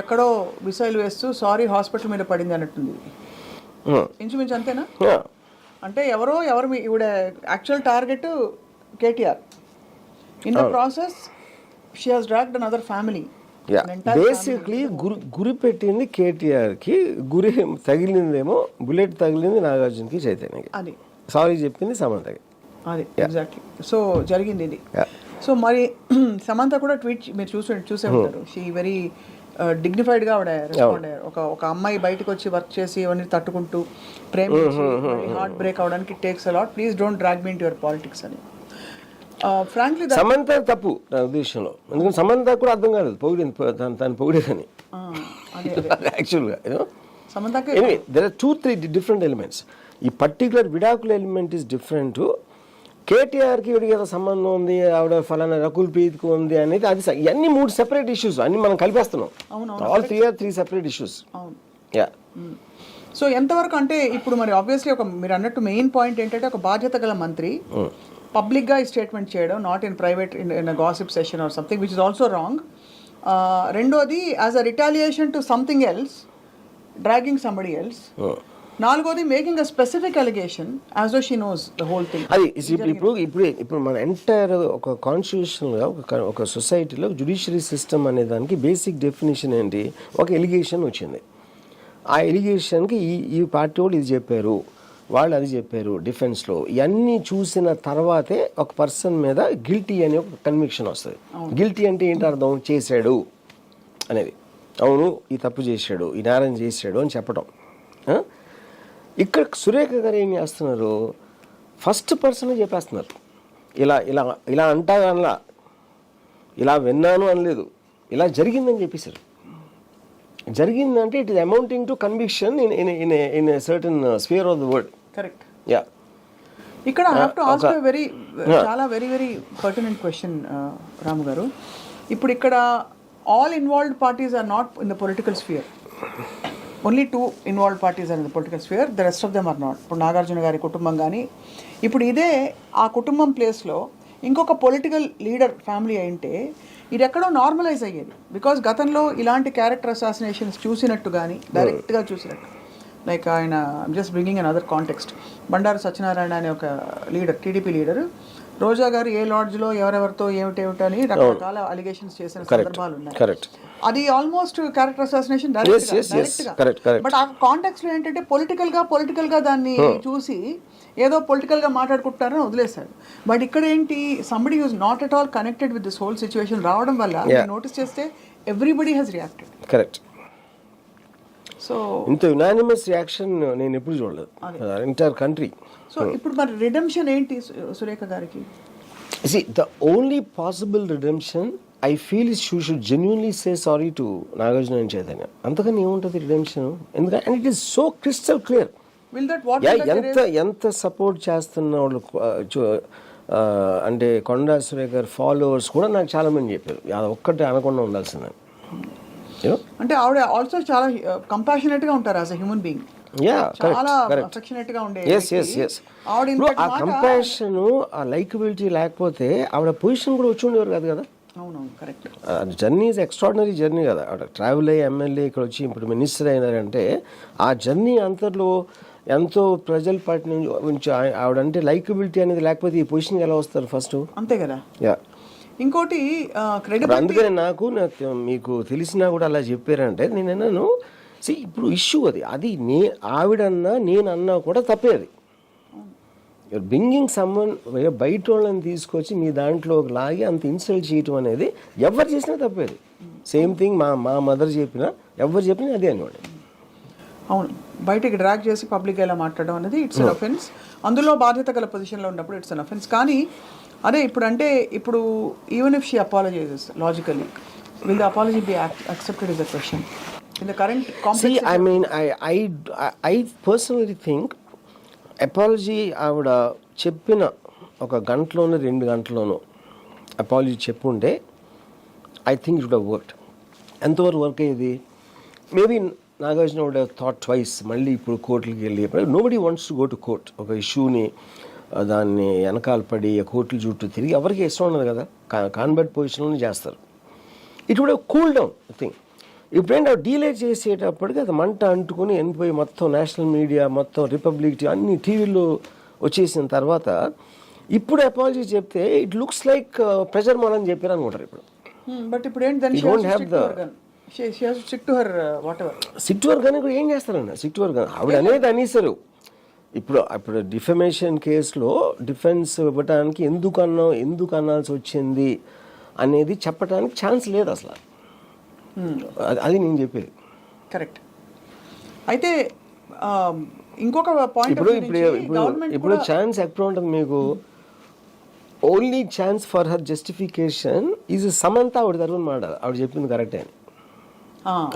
ఎక్కడో మిసైల్ వేస్తూ సారీ హాస్పిటల్ మీద పడింది అన్నట్టుంది. ఇంచుమించు అంతేనా? అంటే ఎవరు ఇవిడ actual target KTR. In the process she has dragged another family. Basically గురి పెట్టింది కేటీఆర్కి, గురి తగిలిందేమో బుల్లెట్ తగిలింది నాగార్జునకి చైతన్యకి. అది సారీ చెప్పింది సమంతకి. అది ఎగ్జాక్ట్లీ. సో జరిగింది ఇది. సో మరి సమంత కూడా ట్వీట్ మీరు చూసే ఉంటారు. షీ వెరీ డిగ్నిఫైడ్గా ఆవిడ రెస్పాండ్ అయ్యారు. ఒక అమ్మాయి బయటకు వచ్చి వర్క్ చేసి ఇవన్నీ తట్టుకుంటూ ప్రేమించి హార్ట్ బ్రేక్ అవడానికి takes a lot, please don't drag me into your politics అని. ఫ్రాంక్లీ సమంత తప్పు నా ఉద్దేశంలో. ఎందుకంటే సమంత కూడా అర్థం కాలేదు పొగిడింది, తను పొగిడేదని యాక్చువల్గా. Anyway there are 2-3 different elements. ఈ పర్టికులర్ విడాకుల ఎలిమెంట్ ఈస్ డిఫరెంట్. కేటీఆర్కి వీడికి ఏదో సంబంధం ఉంది, ఆవిడ ఫలానా రకుల్ ప్రీత్కి ఉంది అనేది అది ఇవన్నీ 3 సెపరేట్ ఇష్యూస్ అన్ని మనం కలిపేస్తున్నాం. All 3 separate issues. Yeah. So ఎంతవరకు అంటే ఇప్పుడు మరి ఆబ్వియస్లీ మీరు అన్నట్టు మెయిన్ పాయింట్ ఏంటంటే ఒక బాధ్యత గల మంత్రి పబ్లిక్గా ఈ స్టేట్మెంట్ చేయడం, not in private in gossip session or something which is also wrong. రెండోది as a retaliation to something else, dragging somebody else. నాలుగోది making a specific allegation as though she knows the whole thing. అది ఇప్పుడు మన entire ఒక కాన్స్టిట్యూషన్గా ఒక సొసైటీలో judiciary system అనే దానికి బేసిక్ డెఫినేషన్ ఏంటి? ఒక ఎలిగేషన్ వచ్చింది. ఆ ఎలిగేషన్కి ఈ పార్టీ వాళ్ళు ఇది చెప్పారు, వాళ్ళు అది చెప్పారు డిఫెన్స్లో. ఇవన్నీ చూసిన తర్వాతే ఒక పర్సన్ మీద గిల్టీ అనే ఒక కన్విక్షన్ వస్తుంది. గిల్టీ అంటే ఏంటి అర్థం? చేశాడు అనేది, అవును ఈ తప్పు చేశాడు, ఈ నేరం చేశాడు అని చెప్పడం. ఇక్కడ సురేఖ గారు ఏం చేస్తున్నారు? ఫస్ట్ పర్సన్ చెప్పేస్తున్నారు. ఇలా అంటాగనలా, ఇలా విన్నాను అనలేదు, ఇలా జరిగిందని చెప్పేశారు. జరిగిందంటే it is amounting to conviction in a certain sphere of the word. Correct. Yeah. ఇక్కడ ఐ హావ్ టు ఆస్క్ చాలా very pertinent question Ramu garu. ఇప్పుడు ఇక్కడ all involved parties are not in the political sphere. Only 2 involved parties are in the political sphere, the rest of them are not. ఇప్పుడు నాగార్జున గారి కుటుంబం కానీ, ఇప్పుడు ఇదే ఆ కుటుంబం ప్లేస్లో ఇంకొక పొలిటికల్ లీడర్ ఫ్యామిలీ అయింటే ఇది ఎక్కడో నార్మలైజ్ అయ్యేది. బికాజ్ గతంలో ఇలాంటి క్యారెక్టర్ అసాసినేషన్స్ చూసినట్టు కానీ డైరెక్ట్గా చూసినట్టు, లైక్ ఆయన just bringing an other context, Bandaru Satyanarayana అనే ఒక లీడర్, టీడీపీ లీడర్ రోజా గారు ఏ లాడ్జ్లో ఎవరెవరితో ఏమిటేమిటని రకరకాల అలిగేషన్స్ చేసిన సందర్భాలు ఉన్నాయి. కరెక్ట్. అది almost character assassination correct. But ఆ కాంటాక్ట్స్ లో ఏంటంటే పొలిటికల్ గా దాన్ని చూసి ఏదో పొలిటికల్ గా మాట్లాడుకుంటారని వదిలేశారు. బట్ ఇక్కడ ఏంటి, somebody who's not at all connected with this whole situation రావడం వల్ల నోటీస్ చేస్తే everybody has reacted. Correct. So ఇంత యునానిమస్ రియాక్షన్ నేను ఎప్పుడు చూడలేదు ఎంటైర్ కంట్రీ. సో ఇప్పుడు మరి రిడెంప్షన్ ఏంటి సురేఖ గారికి? See, the only possible redemption I feel is she should genuinely say sorry to Nagarjuna and Chaitanya. అంతకని ఏముంటుంది రిడెంప్షన్? ఎందుకంటే and it is so crystal clear. Will that what ఎంత support చేస్తున్న వాళ్ళు అంటే కొండా సురేఖ గారి ఫాలోవర్స్ కూడా నాకు చాలా మంది చెప్పారు అది ఒక్కటే అనకుండా ఉండాల్సిందని. అంటే ఆవిడ ఆల్సో చాలా కంపాషనేట్ గా ఉంటారు యాజ్ ఎ హ్యూమన్ బీయింగ్. చాలా అఫెక్షనేట్ గా ఉండే. ఆ కంపాషన్ ఆ లైకబిలిటీ లేకపోతే ఆవిడ పొజిషన్ కూడా వచ్చి ఉండేవారు కాదు కదా. అవునవును, correct. Journey is extraordinary journey కదా. ఆవిడ ట్రావెల్ అయ్యి ఎమ్మెల్యే ఇక్కడ వచ్చి ఇప్పుడు మినిస్టర్ అయినారంటే ఆ జర్నీ అంతలో ఎంతో ప్రజల పార్టీ నుంచి ఆవిడంటే లైకబిలిటీ అనేది లేకపోతే ఈ పొజిషన్కి ఎలా వస్తారు ఫస్ట్? అంతే కదా. యా. ఇంకోటి అందుకనే నాకు మీకు తెలిసినా కూడా అలా చెప్పారంటే నేను అన్నాను ఇప్పుడు ఇష్యూ అది ఆవిడన్నా నేనన్నా కూడా తప్పే. అది యూర్ బ్రింగింగ్ సమ్మన్ బయట వాళ్ళని తీసుకొచ్చి మీ దాంట్లో లాగి అంత ఇన్సల్ట్ చేయటం అనేది ఎవరు చేసినా తప్పేది. సేమ్ థింగ్ మా మదర్ చెప్పినా ఎవరు చెప్పినా అదే అనేవాడు. అవును, బయటకి డ్రాగ్ చేసి పబ్లిక్ ఎలా మాట్లాడడం అనేది ఇట్స్ అన్ అఫెన్స్. అందులో బాధ్యత గల పొజిషన్లో ఉన్నప్పుడు ఇట్స్ అన్ అఫెన్స్. కానీ అదే ఇప్పుడు even if she apologises logically, will the apology be accepted is a question in the current complex? See, I personally think apology ఆవిడ చెప్పిన ఒక గంటలోనూ 2 గంటలోనూ అపాలజీ చెప్పుంటే I think it would have worked. ఎంతవరకు వర్క్ అయ్యేది? Maybe Nagarjuna would have thought twice. మళ్ళీ ఇప్పుడు కోర్టులకి వెళ్ళి nobody wants to go to court. ఒక ఇష్యూని దాన్ని వెనకాల పడి కోర్టుల చుట్టూ తిరిగి ఎవరికి ఇష్టం ఉండదు కదా. కాన్బర్ట్ పొజిషన్లోనే చేస్తారు. It would have cool down I think. ఇప్పుడేంటి డీలే చేసేటప్పటికి అది మంట అంటుకుని వెళ్ళిపోయి మొత్తం నేషనల్ మీడియా మొత్తం రిపబ్లిక్ అన్ని టీవీల్లో వచ్చేసిన తర్వాత ఇప్పుడు అపాలజీ చెప్తే ఇట్ లుక్స్ లైక్ ప్రెజర్ మాలని చెప్పారు అనుకుంటారు ఇప్పుడు. బట్ ఇప్పుడు ఏంటి సిట్ వర్క్ అని కూడా ఏం చేస్తారన్న సిట్ వర్క్ ఆవిడ అనేది అనేసారు. ఇప్పుడు డిఫమేషన్ కేసులో డిఫెన్స్ ఇవ్వడానికి ఎందుకు అనాల్సి వచ్చింది అనేది చెప్పడానికి ఛాన్స్ లేదు అసలు. అది నేను చెప్పేది. కరెక్ట్. అయితే ఇంకొక పాయింట్ ఇప్పుడు ఛాన్స్ ఎప్పుడు ఉంటుంది మీకు? Only chance for her justification is Samantha ఆవిడ తరఫున మాట్లాడాలి. ఆవిడ చెప్పింది కరెక్టే అని.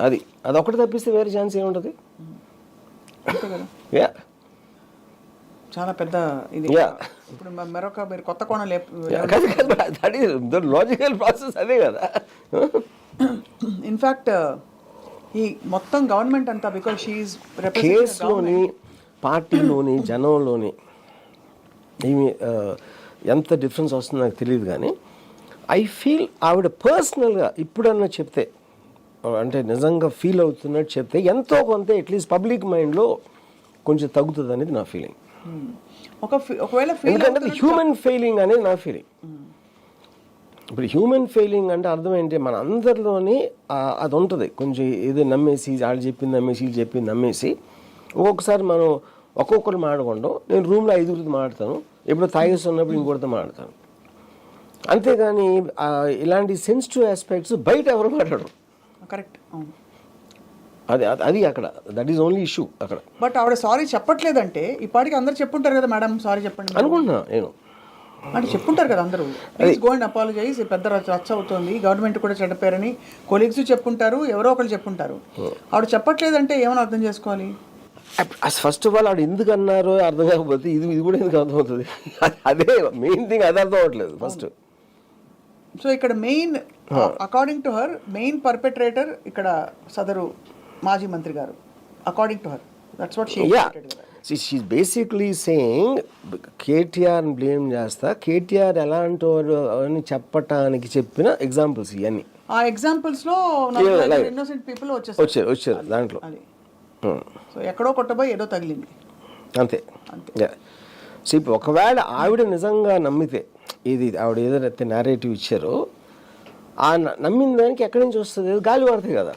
అది ఒకటి తప్పిస్తే వేరే ఛాన్స్ ఏముంటుంది? చాలా పెద్ద ఇది. ఇప్పుడు మరొక మీరు కొత్త కోణం లాజికల్ ప్రాసెస్ అదే కదా. ఇన్ఫ్యాక్ట్ ఈ మొత్తం గవర్నమెంట్ అంతా బికాజ్ షీఈస్ కేసులోని పార్టీలోని జనంలోని ఏమి ఎంత డిఫరెన్స్ వస్తుందో నాకు తెలియదు. కానీ ఐ ఫీల్ ఆవిడ పర్సనల్గా ఇప్పుడన్నా చెప్తే అంటే నిజంగా ఫీల్ అవుతున్నట్టు చెప్తే ఎంతో కొంత అట్లీస్ట్ పబ్లిక్ మైండ్లో కొంచెం తగ్గుతుంది అనేది నా ఫీలింగ్. ఒకవేళ ఎందుకంటే హ్యూమన్ ఫెయిలింగ్ అనేది నా ఫీలింగ్. ఇప్పుడు హ్యూమన్ ఫెయిలింగ్ అంటే అర్థం ఏంటి? మన అందరిలోని అది ఉంటుంది. కొంచెం ఏదో నమ్మేసి వాళ్ళు చెప్పింది నమ్మేసి వీళ్ళు చెప్పింది నమ్మేసి ఒక్కొక్కసారి మనం ఒక్కొక్కరు మాట్లాడకుండా నేను రూమ్లో 5 మాట్లాడతాను, ఎప్పుడు తాగేసి ఉన్నప్పుడు ఇంకొకరితో మాట్లాడతాను. అంతేగాని ఇలాంటి సెన్సిటివ్ ఆస్పెక్ట్స్ బయట ఎవరు మాట్లాడరు. కరెక్ట్. అది అక్కడ దట్ ఈస్ ఓన్లీ ఇష్యూ అక్కడ. బట్ ఆవిడ సారీ చెప్పట్లేదంటే ఇప్పటికి అందరు చెప్పుంటారు కదా, మేడం సారీ చెప్పండి అనుకుంటున్నా నేను. అంటే చెప్పుంటారు కదా అందరూ, ప్లీజ్ గో అండ్ అపాలజైజ్, పెద్ద రచ్చ అవుతుంది, గవర్నమెంట్ కూడా చెడ్డపేరని కొలీగ్స్ చెప్పుంటారు, ఎవరో ఒకరు చెప్పుంటారు. ఆవిడ చెప్పట్లేదంటే ఏమైనా అర్థం చేసుకోవాలి? ఫస్ట్ ఆఫ్ ఆల్ ఆవిడ ఎందుకు అన్నారో అర్థం కాకపోతే ఇది కూడా ఎందుకు అర్థమవుతుంది? అదే మెయిన్ థింగ్, అది అర్థం అవ్వట్లేదు ఫస్ట్. సో ఇక్కడ main according to her main perpetrator ఇక్కడ సదరు మాజీ మంత్రి గారు, according to her that's what she she is basically saying KTR blame చేస్తా, కేటీఆర్ ఎలాంటి అని చెప్పటానికి చెప్పిన ఎగ్జాంపుల్స్ ఇవన్నీ. ఆ ఎగ్జాంపుల్స్ లో ఇన్నోసెంట్ పీపుల్ వచ్చారు దాంట్లో. సో ఎక్కడో కొట్టబోయి ఏదో తగిలింది అంతే. సో ఇప్పుడు ఒకవేళ ఆవిడ నిజంగా నమ్మితే ఇది ఆవిడ ఏదైతే నేరేటివ్ ఇచ్చారో ఆ నమ్మిన దానికి ఎక్కడి నుంచి వస్తుంది, గాలి పడుతుంది కదా.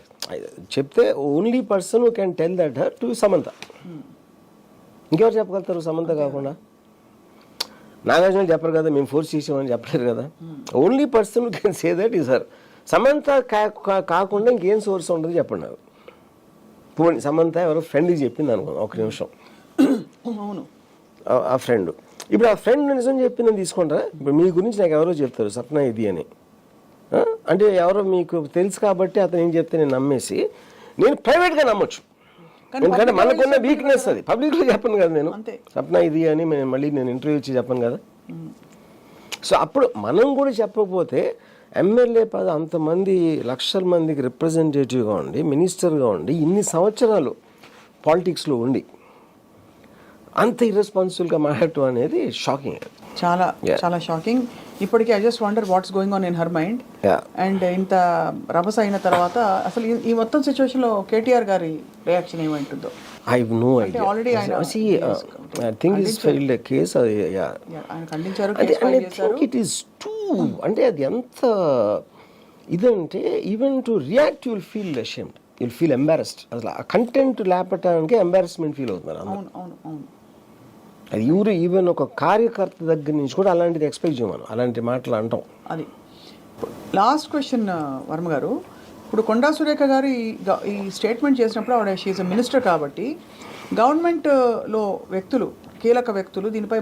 చెప్తే only person who can tell that her to Samantha. ఇంకెవరు చెప్పగలుగుతారు సమంత కాకుండా? నాగార్జున చెప్పరు కదా, మేము ఫోర్స్ చేసామని చెప్పలేరు కదా. Only person who can say that is her. Samantha కాకుండా ఇంకేం సోర్స్ ఉంటుంది చెప్పండి నాకు. పోనీ సమంత ఎవరో ఫ్రెండ్కి చెప్పింది అనుకో, ఒక నిమిషం, అవును, ఆ ఫ్రెండ్. ఇప్పుడు ఆ ఫ్రెండ్ నిజం చెప్పిందని తీసుకుంటారా? ఇప్పుడు మీ గురించి నాకు ఎవరో చెప్తారు సప్న ఇది అని, అంటే ఎవరో మీకు తెలుసు కాబట్టి అతను ఏం చెప్తే నేను నమ్మేసి నేను ప్రైవేట్గా నమ్మొచ్చు. ఎందుకంటే మనకున్న వీక్నెస్ అది. పబ్లిక్లో చెప్పను కదా నేను సప్న ఇది అని, మళ్ళీ నేను ఇంటర్వ్యూ ఇచ్చి చెప్పను కదా. సో అప్పుడు మనం కూడా చెప్పకపోతే ఎమ్మెల్యే పద అంతమంది లక్షల మందికి రిప్రజెంటేటివ్గా ఉండి మినిస్టర్గా ఉండి ఇన్ని సంవత్సరాలు పాలిటిక్స్లో ఉండి అంత ఇర్రెస్పాన్సిబుల్గా మాట్లాడటం అనేది షాకింగ్, చాలా చాలా షాకింగ్. ఇప్పటికీ I just wonder what's going on in her mind. And ఇంత రభస అయిన తర్వాత అసలు ఈ మొత్తం సిచ్యువేషన్లో కేటీఆర్ గారి reaction ఏమైంటుందో I have no idea. Already I think he's filed a case. ఆయన ఖండించారు. And I think it is too. అంటే అది ఎంత ఇదంటే even to react you'll feel ashamed, you'll feel embarrassed. అసలు ఆ కంటెంట్ లేపటానికి ఎంబారస్మెంట్ ఫీల్ అవుతున్నారు. అవును అవును అవును. అది ఎవరు ఈవెన్ ఒక కార్యకర్త దగ్గర నుంచి కూడా అలాంటిది ఎక్స్పెక్ట్ చేయమను, అలాంటి మాటలు అంటాం. అది లాస్ట్ క్వశ్చన్ వర్మ గారు. ఇప్పుడు కొండా సురేఖ గారు ఈ స్టేట్మెంట్ చేసినప్పుడు ఆవిడ షీఈ్ ఎ మినిస్టర్ కాబట్టి గవర్నమెంట్లో వ్యక్తులు, కీలక వ్యక్తులు దీనిపై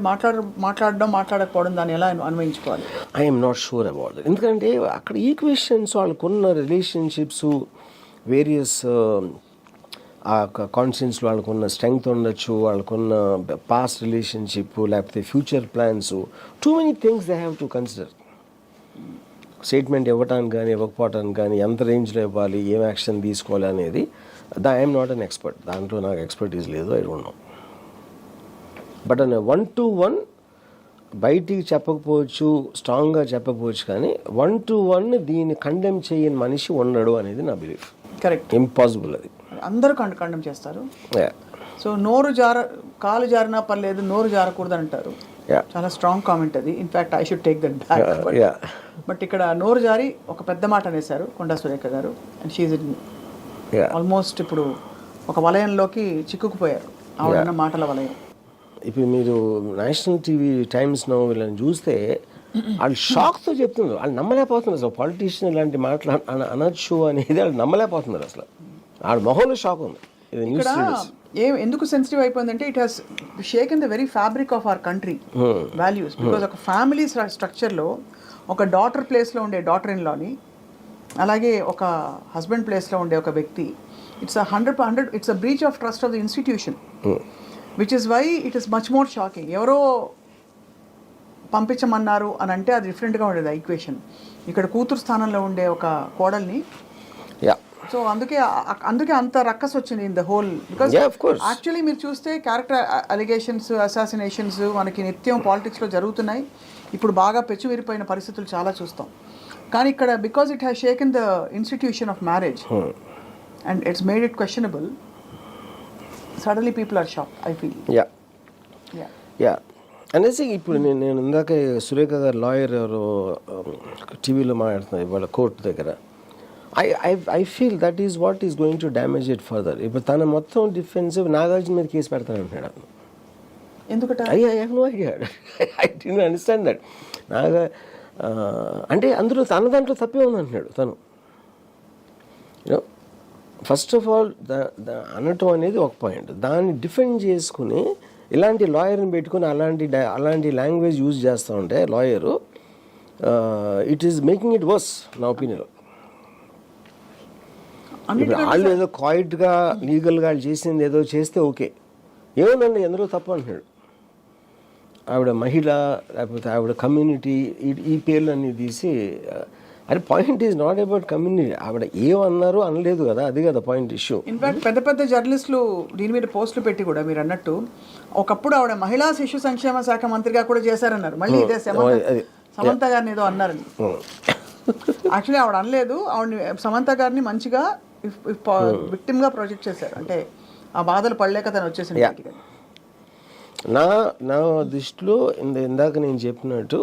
మాట్లాడకపోవడం దాన్ని ఎలా అన్వయించుకోవాలి? I'm not sure about that. ఎందుకంటే అక్కడ ఈక్వేషన్స్, వాళ్ళకున్న రిలేషన్షిప్స్, వేరియస్ ఆ కాన్షియన్స్, వాళ్ళకున్న స్ట్రెంగ్త్ ఉండొచ్చు, వాళ్ళకున్న పాస్ట్ రిలేషన్షిప్, లేకపోతే future plans, too many things they have to consider. Statement ఇవ్వటానికి కానీ ఇవ్వకపోవటానికి కానీ ఎంత రేంజ్లో ఇవ్వాలి, ఏం యాక్షన్ తీసుకోవాలి అనేది ఐఎమ్ నాట్ అన్ ఎక్స్పర్ట్. దాంట్లో నాకు ఎక్స్పర్టీస్ లేదు, I don't know. But an 1-to-1 బయటికి చెప్పకపోవచ్చు, స్ట్రాంగ్గా చెప్పకపోవచ్చు, కానీ 1-to-1 దీన్ని కండెమ్ చేయని మనిషి ఉండడు అనేది నా బిలీఫ్. కరెక్ట్, ఇంపాసిబుల్ అది. అందరూ కండెమ్ చేస్తారు. సో కాలు జారినా పర్లేదు, నోరు జారకూడదు అంటారు. చాలా స్ట్రాంగ్ కామెంట్ అది. In fact I should take that back. But ఇక్కడ నోరు జారి ఒక పెద్ద మాట అనేసారు కొండా సురేఖ గారు. అండ్ షీఈ్ ఆల్మోస్ట్ ఇప్పుడు ఒక వలయంలోకి చిక్కుకుపోయారు, ఆవిడన్న మాటల వలయం. ఇప్పుడు మీరు నేషనల్ టీవీ టైమ్స్ నో వీళ్ళని చూస్తే వాళ్ళు షాక్తో చెప్తున్నారు, వాళ్ళు నమ్మలేకపోతున్నారు. అసలు పాలిటీషియన్ ఇలాంటి మాటలు అనొచ్చు అనేది వాళ్ళు నమ్మలేకపోతున్నారు. అసలు వాళ్ళ మొహంలో షాక్ ఉంది. ఇది న్యూస్ ఎందుకు సెన్సిటివ్ అయిపోయిందంటే it has షేకెన్ the very fabric of our country values. Because ఒక ఫ్యామిలీ స్ట్రక్చర్లో ఒక డాటర్ ప్లేస్లో ఉండే డాటర్ ఇన్ లాని, అలాగే ఒక హస్బెండ్ ప్లేస్లో ఉండే ఒక వ్యక్తి, it's 100% it's a breach of trust of the institution, which is why it is much more shocking. ఎవరో పంపించమన్నారు అని అంటే అది డిఫరెంట్గా ఉండేది ఆ ఈక్వేషన్. ఇక్కడ కూతురు స్థానంలో ఉండే ఒక కోడల్ని, సో అందుకే అంత రక్కస్ వచ్చింది in the whole. Because actually మీరు చూస్తే క్యారెక్టర్ అలిగేషన్స్, అసాసినేషన్స్ మనకి నిత్యం పాలిటిక్స్లో జరుగుతున్నాయి. ఇప్పుడు బాగా పెచ్చువిరిపోయిన పరిస్థితులు చాలా చూస్తాం. కానీ ఇక్కడ because it has shaken the institution of marriage and it's made it questionable, suddenly people are shock, I feel. అనేసి ఇప్పుడు నేను ఇందాక సురేఖ గారు లాయర్ ఎవరో టీవీలో మాట్లాడుతున్నారు ఇవాళ కోర్టు దగ్గర. I feel that is what is going to damage it further. ఇప్పుడు తన మొత్తం డిఫెన్సివ్ నాగార్జున మీద కేసు పెడతానంటున్నాడు. ఎందుకంటే I have no idea. I didn't understand that. అంటే అందులో తన దాంట్లో తప్పే ఉందంటున్నాడు తను. ఫస్ట్ ఆఫ్ ఆల్ అనటం అనేది ఒక పాయింట్. దాన్ని డిఫెండ్ చేసుకుని ఇలాంటి లాయర్ని పెట్టుకుని అలాంటి లాంగ్వేజ్ యూజ్ చేస్తూ ఉంటే lawyer, it is making it worse నా ఒపీనియన్లో. ఇప్పుడు వాళ్ళు ఏదో క్వైట్గా లీగల్గా వాళ్ళు చేసింది ఏదో చేస్తే ఓకే, ఏమోనండి ఎందులో తప్పు అంటున్నాడు. ఆవిడ మహిళ లేకపోతే ఆవిడ కమ్యూనిటీ ఈ పేర్లన్నీ తీసి, అరే point is not about community. ఆవిడ ఏమన్నారు అనలేదు కదా, అది కదా పాయింట్ ఇష్యూ. ఇన్ఫాక్ట్ పెద్ద జర్నలిస్టులు దీని మీద పోస్టులు పెట్టి కూడా మీరు అన్నట్టు ఒకప్పుడు ఆవిడ మహిళా శిశు సంక్షేమ శాఖ మంత్రిగా కూడా చేశారన్నారు. మళ్ళీ ఇదే సమంత గారిని ఏదో అన్నారని. యాక్చువల్లీ ఆవిడ అనలేదు, ఆవిడని సమంత గారిని మంచిగా విక్టిమ్గా ప్రొజెక్ట్ చేశారు. అంటే ఆ బాధలు పడలేక తను వచ్చేసింది. నా దృష్టిలో ఇందాక నేను చెప్పినట్టు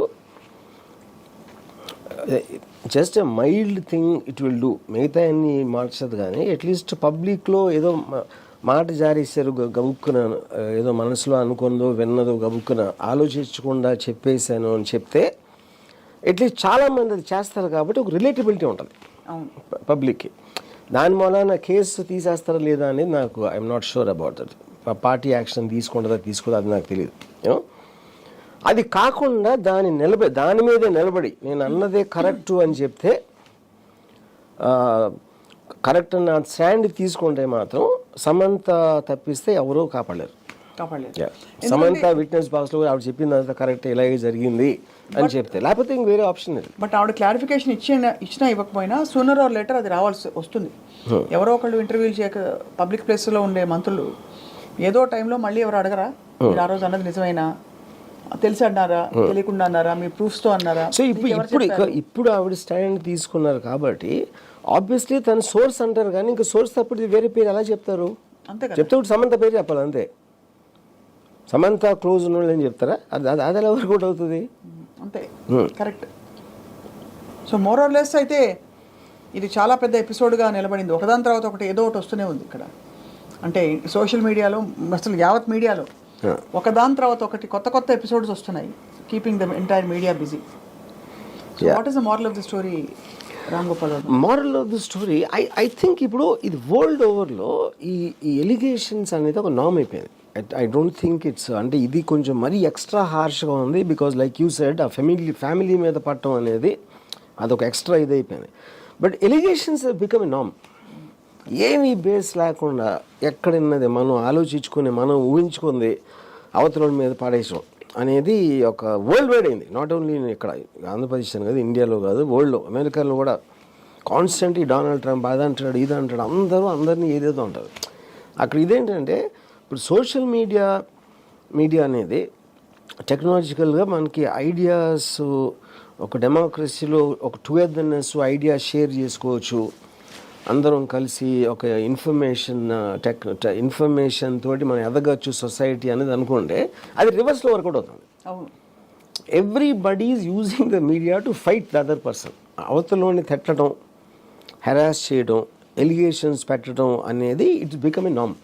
just a mild thing it will do, మిగతా అన్ని మార్చదు. కానీ అట్లీస్ట్ పబ్లిక్లో ఏదో మాట జారేశారు గబుక్కున, ఏదో మనసులో అనుకుందో విన్నదో గబుక్కున ఆలోచించకుండా చెప్పేశాను అని చెప్తే అట్లీస్ట్ చాలామంది అది చేస్తారు కాబట్టి ఒక రిలేటబిలిటీ ఉంటుంది పబ్లిక్కి. దాని మూలన కేసు తీసేస్తారా లేదా అనేది నాకు I'm not sure about that. Party action తీసుకుంటుందా తీసుకోదా అది నాకు తెలియదు. అది కాకుండా దాని మీదే నిలబడి నేను అన్నదే కరెక్టు అని చెప్తే, కరెక్ట్ నా స్టాండ్ తీసుకుంటే మాత్రం సమంత తప్పిస్తే ఎవరూ కాపాడలేరు. సమంత విట్నెస్ బాక్స్లో ఆవిడ చెప్పిందంతా కరెక్ట్, ఇలాగే జరిగింది అని చెప్తే, లేకపోతే ఇంక వేరే ఆప్షన్ లేదు. బట్ ఆవిడ క్లారిఫికేషన్ ఇచ్చినా ఇవ్వకపోయినా సూనర్ ఆర్ లేటర్ అది రావాల్సి వస్తుంది. ఎవరో ఒకళ్ళు ఇంటర్వ్యూలు చేయక పబ్లిక్ ప్లేస్లో ఉండే మంత్రులు ఏదో టైంలో మళ్ళీ ఎవరు అడగరా మీరు ఆ రోజు అన్నది నిజమైనా, తెలిసి అన్నారా తెలియకుండా అన్నారా, మీ ప్రూఫ్స్తో అన్నారా? సో ఇప్పుడు ఆవిడ స్టాండ్ తీసుకున్నారు కాబట్టి ఆబ్వియస్లీ తన సోర్స్ అంటారు. కానీ ఇంకా సోర్స్ తప్పుడు వేరే పేరు ఎలా చెప్తారు? అంతే చెప్తే సమంత పేరు చెప్పాలి అంతే. సమంత క్లోజ్ ఉన్న వాళ్ళు ఏం చెప్తారా? అది ఎలా వర్కౌట్ అవుతుంది? అంతే, correct. So more or less అయితే ఇది చాలా పెద్ద ఎపిసోడ్గా నిలబడింది. ఒకదాని తర్వాత ఒకటి ఏదో ఒకటి వస్తూనే ఉంది ఇక్కడ. అంటే సోషల్ మీడియాలో అసలు యావత్ మీడియాలో ఒకదాని తర్వాత ఒకటి కొత్త ఎపిసోడ్స్ వస్తున్నాయి, keeping the entire media busy. So what is the moral of the story Ram Gopal? Moral of the story I think ఇప్పుడు ఇది వరల్డ్ ఓవర్లో ఈ ఎలిగేషన్స్ అనేది ఒక నార్మ్ అయిపోయింది. ఐ డోంట్ థింక్ ఇట్స్, అంటే ఇది కొంచెం మరీ ఎక్స్ట్రా హార్ష్గా ఉంది. బికాజ్ లైక్ యూ సెడ్, ఆ ఫ్యామిలీ మీద పట్టడం అనేది అదొక ఎక్స్ట్రా ఇది అయిపోయింది. But allegations become a norm. ఏమీ బేస్ లేకుండా ఎక్కడున్నది మనం ఆలోచించుకొని మనం ఊహించుకుంది అవతల మీద పాడేయడం అనేది ఒక వరల్డ్ వైడ్ అయింది. నాట్ ఓన్లీ ఇక్కడ ఆంధ్రప్రదేశ్ అని కాదు, ఇండియాలో కాదు, వరల్డ్లో, అమెరికాలో కూడా కాన్స్టెంట్లీ డొనాల్డ్ ట్రంప్ అది అంటాడు ఇది అంటాడు, అందరినీ ఏదేదో అంటారు. అక్కడ ఇదేంటంటే ఇప్పుడు సోషల్ మీడియా అనేది టెక్నాలజికల్గా మనకి ఐడియాస్, ఒక డెమోక్రసీలో ఒక టుగెదర్నెస్, ఐడియా షేర్ చేసుకోవచ్చు, అందరం కలిసి ఒక ఇన్ఫర్మేషన్ తోటి మనం ఎదగచ్చు సొసైటీ అనేది అనుకుంటే అది రివర్స్లో వర్కౌట్ అవుతుంది. Everybody is using the media to fight the other person. అవతలని తిట్టడం, హెరాస్ చేయడం, ఎలిగేషన్స్ పెట్టడం అనేది ఇట్స్ బికమ్ ఎ నార్మ్.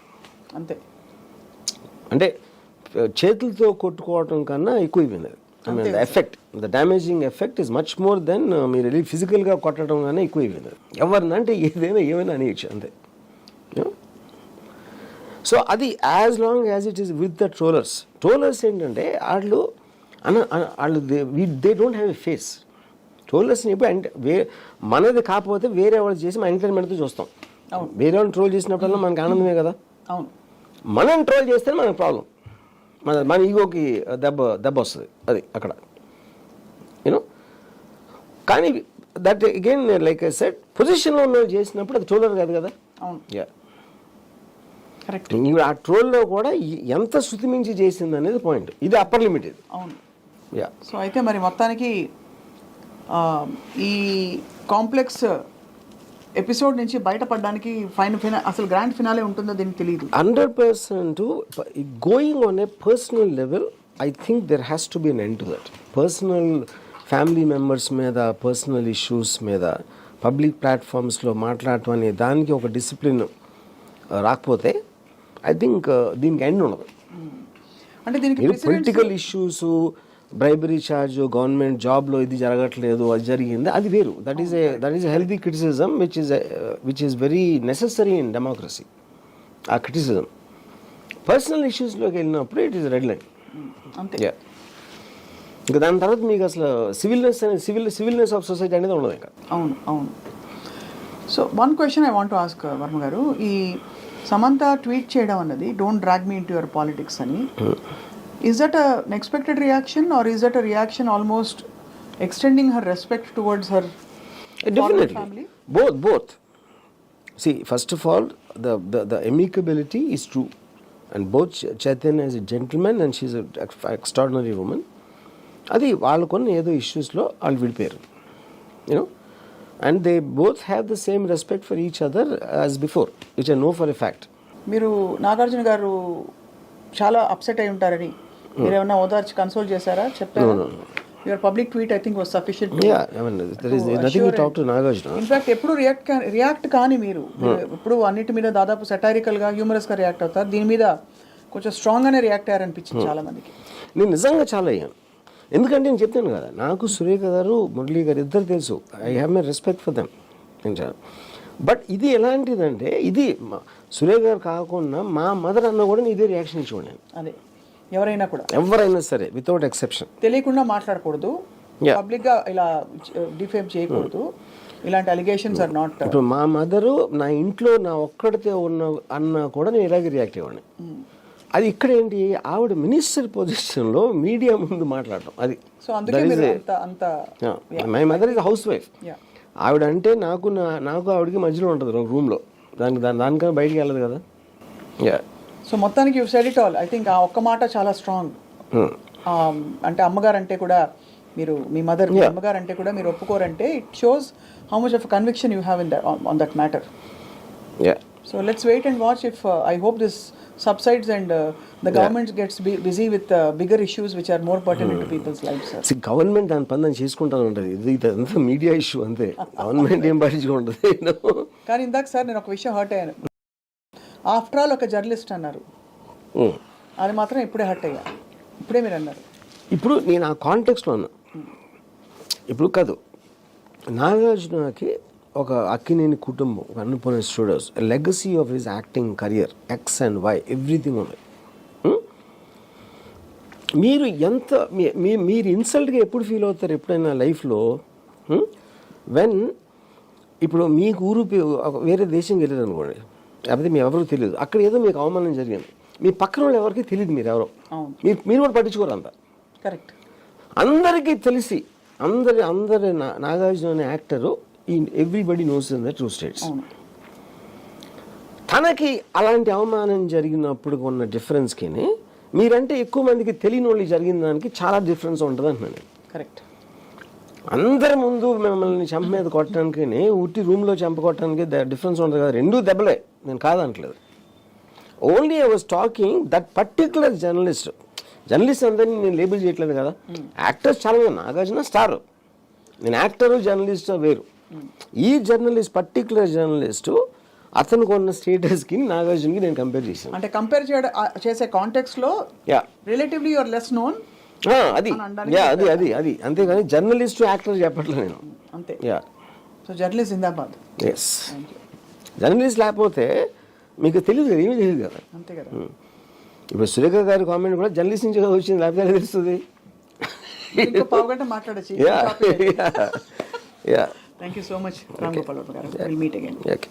అంతే, అంటే చేతులతో కొట్టుకోవడం కన్నా ఎక్కువైపోయింది. The effect, the damaging effect is much more than మీరు వెళ్ళి ఫిజికల్గా కొట్టడం కానీ ఎక్కువైపోయింది. ఎవరినంటే ఏమైనా అనేయచ్చు అంతే. సో అది as long as it is with the trollers ఏంటంటే వాళ్ళు they don't have a face. ట్రోలర్స్ని ఎప్పుడు మనది కాకపోతే వేరే వాళ్ళు చేసి మన ఎంటర్టైన్మెంట్తో చూస్తాం. వేరే వాళ్ళు ట్రోల్ చేసినప్పుడల్లా మనకు ఆనందమే కదా. అవును, మనం ట్రోల్ చేస్తే మనకు ప్రాబ్లం, మన ఈగోకి దెబ్బ వస్తుంది. అది అక్కడ యూనో. కానీ that again like I said, పొజిషన్లో ఉన్న చేసినప్పుడు అది ట్రోలర్ కాదు కదా. అవును, కరెక్ట్. ఆ ట్రోల్లో కూడా ఎంత శృతి మించి చేసింది అనేది పాయింట్. ఇది అప్పర్ లిమిట్ ఇది. అవును, సో అయితే మరి మొత్తానికి ఈ కాంప్లెక్స్ ఎపిసోడ్ నుంచి బయటపడడానికి అసలు గ్రాండ్ ఫినాలే ఉంటుందో దీనికి తెలియదు. 100% going on a personal level, I think there has to be an end to that. Personal family members మీద, పర్సనల్ ఇష్యూస్ మీద పబ్లిక్ ప్లాట్ఫామ్స్లో మాట్లాడటం అనే దానికి ఒక డిసిప్లిన్ రాకపోతే ఐ థింక్ దీనికి ఎండ్ ఉండదు. అంటే దీనికి political issues, bribery charge, government జాబ్లో ఇది జరగట్లేదు, అది జరిగింది, అది వేరు. That is a healthy criticism which is very necessary in democracy. ఆ క్రిటిసిజం పర్సనల్ ఇష్యూస్లోకి వెళ్ళినప్పుడు ఇట్ ఈస్ రెడ్ లైన్. అంతే. ఇంకా దాని తర్వాత మీకు అసలు సివిల్నెస్ ఆఫ్ సొసైటీ అనేది ఉండదు ఇంకా. అవును. So one question I want to ask Varma గారు, ఈ సమంత ట్వీట్ చేయడం అన్నది don't drag me into your politics అని, is that an expected reaction or is that a reaction almost extending her respect towards her family? Both. See, first of all, the amicability is true, and both Chaitanya is a gentleman and she's an extraordinary woman. Adi valukonna edo issues lo all vidiparu, and they both have the same respect for each other as before, which I know for a fact. మీరు నాగార్జున గారు చాలా upset అయి ఉంటారని మీరేమన్నా ఓదార్చి console చేశారా, చెప్పారా? Your public tweet I think was sufficient. there is nothing to talk to Nagarjuna. In fact ఎప్పుడు రియాక్ట్ కానీ మీరు ఎప్పుడు అన్నిటి మీద దాదాపు సెటారికల్ గా హ్యూమరస్ గా రియాక్ట్ అవుతారు. దీని మీద కొంచెం స్ట్రాంగ్ గానే రియాక్ట్ అయ్యారనిపించింది చాలా మందికి. నేను నిజంగా చాలా అయ్యాను, ఎందుకంటే నేను చెప్తాను కదా, నాకు సురేఖ గారు మురళీ గారు ఇద్దరు తెలుసు. I have my respect for them. But ఇది ఎలాంటిదంటే, ఇది సురేఖ గారు కాకుండా మా మదర్ అన్న కూడా ఇదే రియాక్షన్ ఇచ్చుకోండి. అదే ఎవరైనా సరే వితౌట్ ఎక్సెప్షన్ తెలియకుండా మాట్లాడకూడదు, పబ్లిక్ గా ఇలా డిఫేమ్ చేయకూడదు. ఇలాంటి అలిగేషన్స్ ఆర్ నాట్. ఇప్పుడు మా మదరు నా ఇంట్లో నా ఒక్కడితే ఉన్న అన్న కూడా నేను ఇలాగే రియాక్ట్ అయ్యాను. అది ఇక్కడ ఏంటి, ఆవిడ మినిస్టర్ పొజిషన్ లో మీడియా ముందు మాట్లాడటం, అది. సో అందుకే my mother is house wife. ఆవిడ అంటే నాకు ఆవిడకి మధ్యలో ఉంటుంది రూమ్ లో, దానికన్నా బయటికి వెళ్ళదు కదా. సో మొత్తానికి you said it all. I think ఆ ఒక్క మాట చాలా స్ట్రాంగ్. అంటే అమ్మగారు అంటే కూడా మీరు, మీ మదర్ అమ్మగారు అంటే కూడా మీరు ఒప్పుకోరంటే it shows how much of conviction you have on that matter. So let's wait and watch if I hope this subsides and the government gets busy with bigger issues which are more pertinent to people's lives, sir. See, government దాని పని దాన్ని చేసుకుంటాను ఉంటుంది, ఇది అంతా media issue అంతే. Government ఏం పట్టించుకుంటుంది. కానీ ఇందాక సార్ నేను ఒక విషయం హర్ట్ అయ్యాను. ఆఫ్టర్ ఆల్ ఒక జర్నలిస్ట్ అన్నారు, అది మాత్రం ఇప్పుడే హర్ట్ అయ్యా. ఇప్పుడే మీరు అన్నారు. ఇప్పుడు నేను ఆ కాంటెక్స్లో ఉన్నా. ఇప్పుడు కాదు, నాగార్జునకి ఒక అక్కినేని కుటుంబం, ఒక Annapurna studios, legacy of his acting career, x and y, everything ఉన్నాయి. మీరు ఎంత మీరు ఇన్సల్ట్గా ఎప్పుడు ఫీల్ అవుతారు ఎప్పుడైనా లైఫ్లో? వెన్ ఇప్పుడు మీకు ఊరు వేరే దేశంకి వెళ్ళారు అనుకోండి, లేకపోతే మీ ఎవరు తెలియదు, అక్కడ ఏదో మీకు అవమానం జరిగింది, మీ పక్కన వాళ్ళు ఎవరికి తెలియదు మీరు ఎవరో, మీరు కూడా పట్టించుకోరు అంత. కరెక్ట్. అందరికీ తెలిసి అందరి నాగార్జున అనే actor everybody knows in the true states. తనకి అలాంటి అవమానం జరిగినప్పుడు ఉన్న డిఫరెన్స్కి మీరంటే ఎక్కువ మందికి తెలియని వాళ్ళు జరిగిన దానికి చాలా డిఫరెన్స్ ఉంటుంది అంటున్నాను. కరెక్ట్. అందరి ముందు మిమ్మల్ని చంప మీద కొట్టడానికి, ఉట్టి రూమ్లో చంప కొట్టడానికి డిఫరెన్స్ ఉంటుంది కదా, రెండూ దెబ్బలే, నేను కాదనట్లేదు. Only I was talking that particular journalist అందరినీ నేను లేబుల్ చేయట్లేదు కదా. యాక్టర్స్ చాలా మంది, నాగార్జున స్టార్, నేను యాక్టరు జర్నలిస్ట్ వేరు. ఈ జర్నలిస్ట్, పర్టికులర్ జర్నలిస్టు, అతనికి ఉన్న స్టేటస్కి నాగార్జునకి నేను కంపేర్ చేశాను. అంటే కంపేర్ చేసే కాంటెక్స్ట్ లో రిలేటివ్లీ యువర్ లెస్ నోన్. అది అది అంతేగాని జర్నలిస్ట్ యాక్టర్ చెప్పట్లేదు నేను, అంతే. సో జర్నలిస్ట్ జిందాబాద్. ఎస్, జర్నలిస్ట్ లేకపోతే మీకు తెలియదు కదా, ఏమీ తెలియదు కదా, అంతే కదా. ఇప్పుడు సురేఖ గారి కామెంట్ కూడా జర్నలిస్ట్ నుంచి వచ్చింది, లేకపోతే తెలుస్తుంది. పావుగంట మాట్లాడచ్చు. Thank you so much, Ram Gopal Varma. We'll meet again. Okay.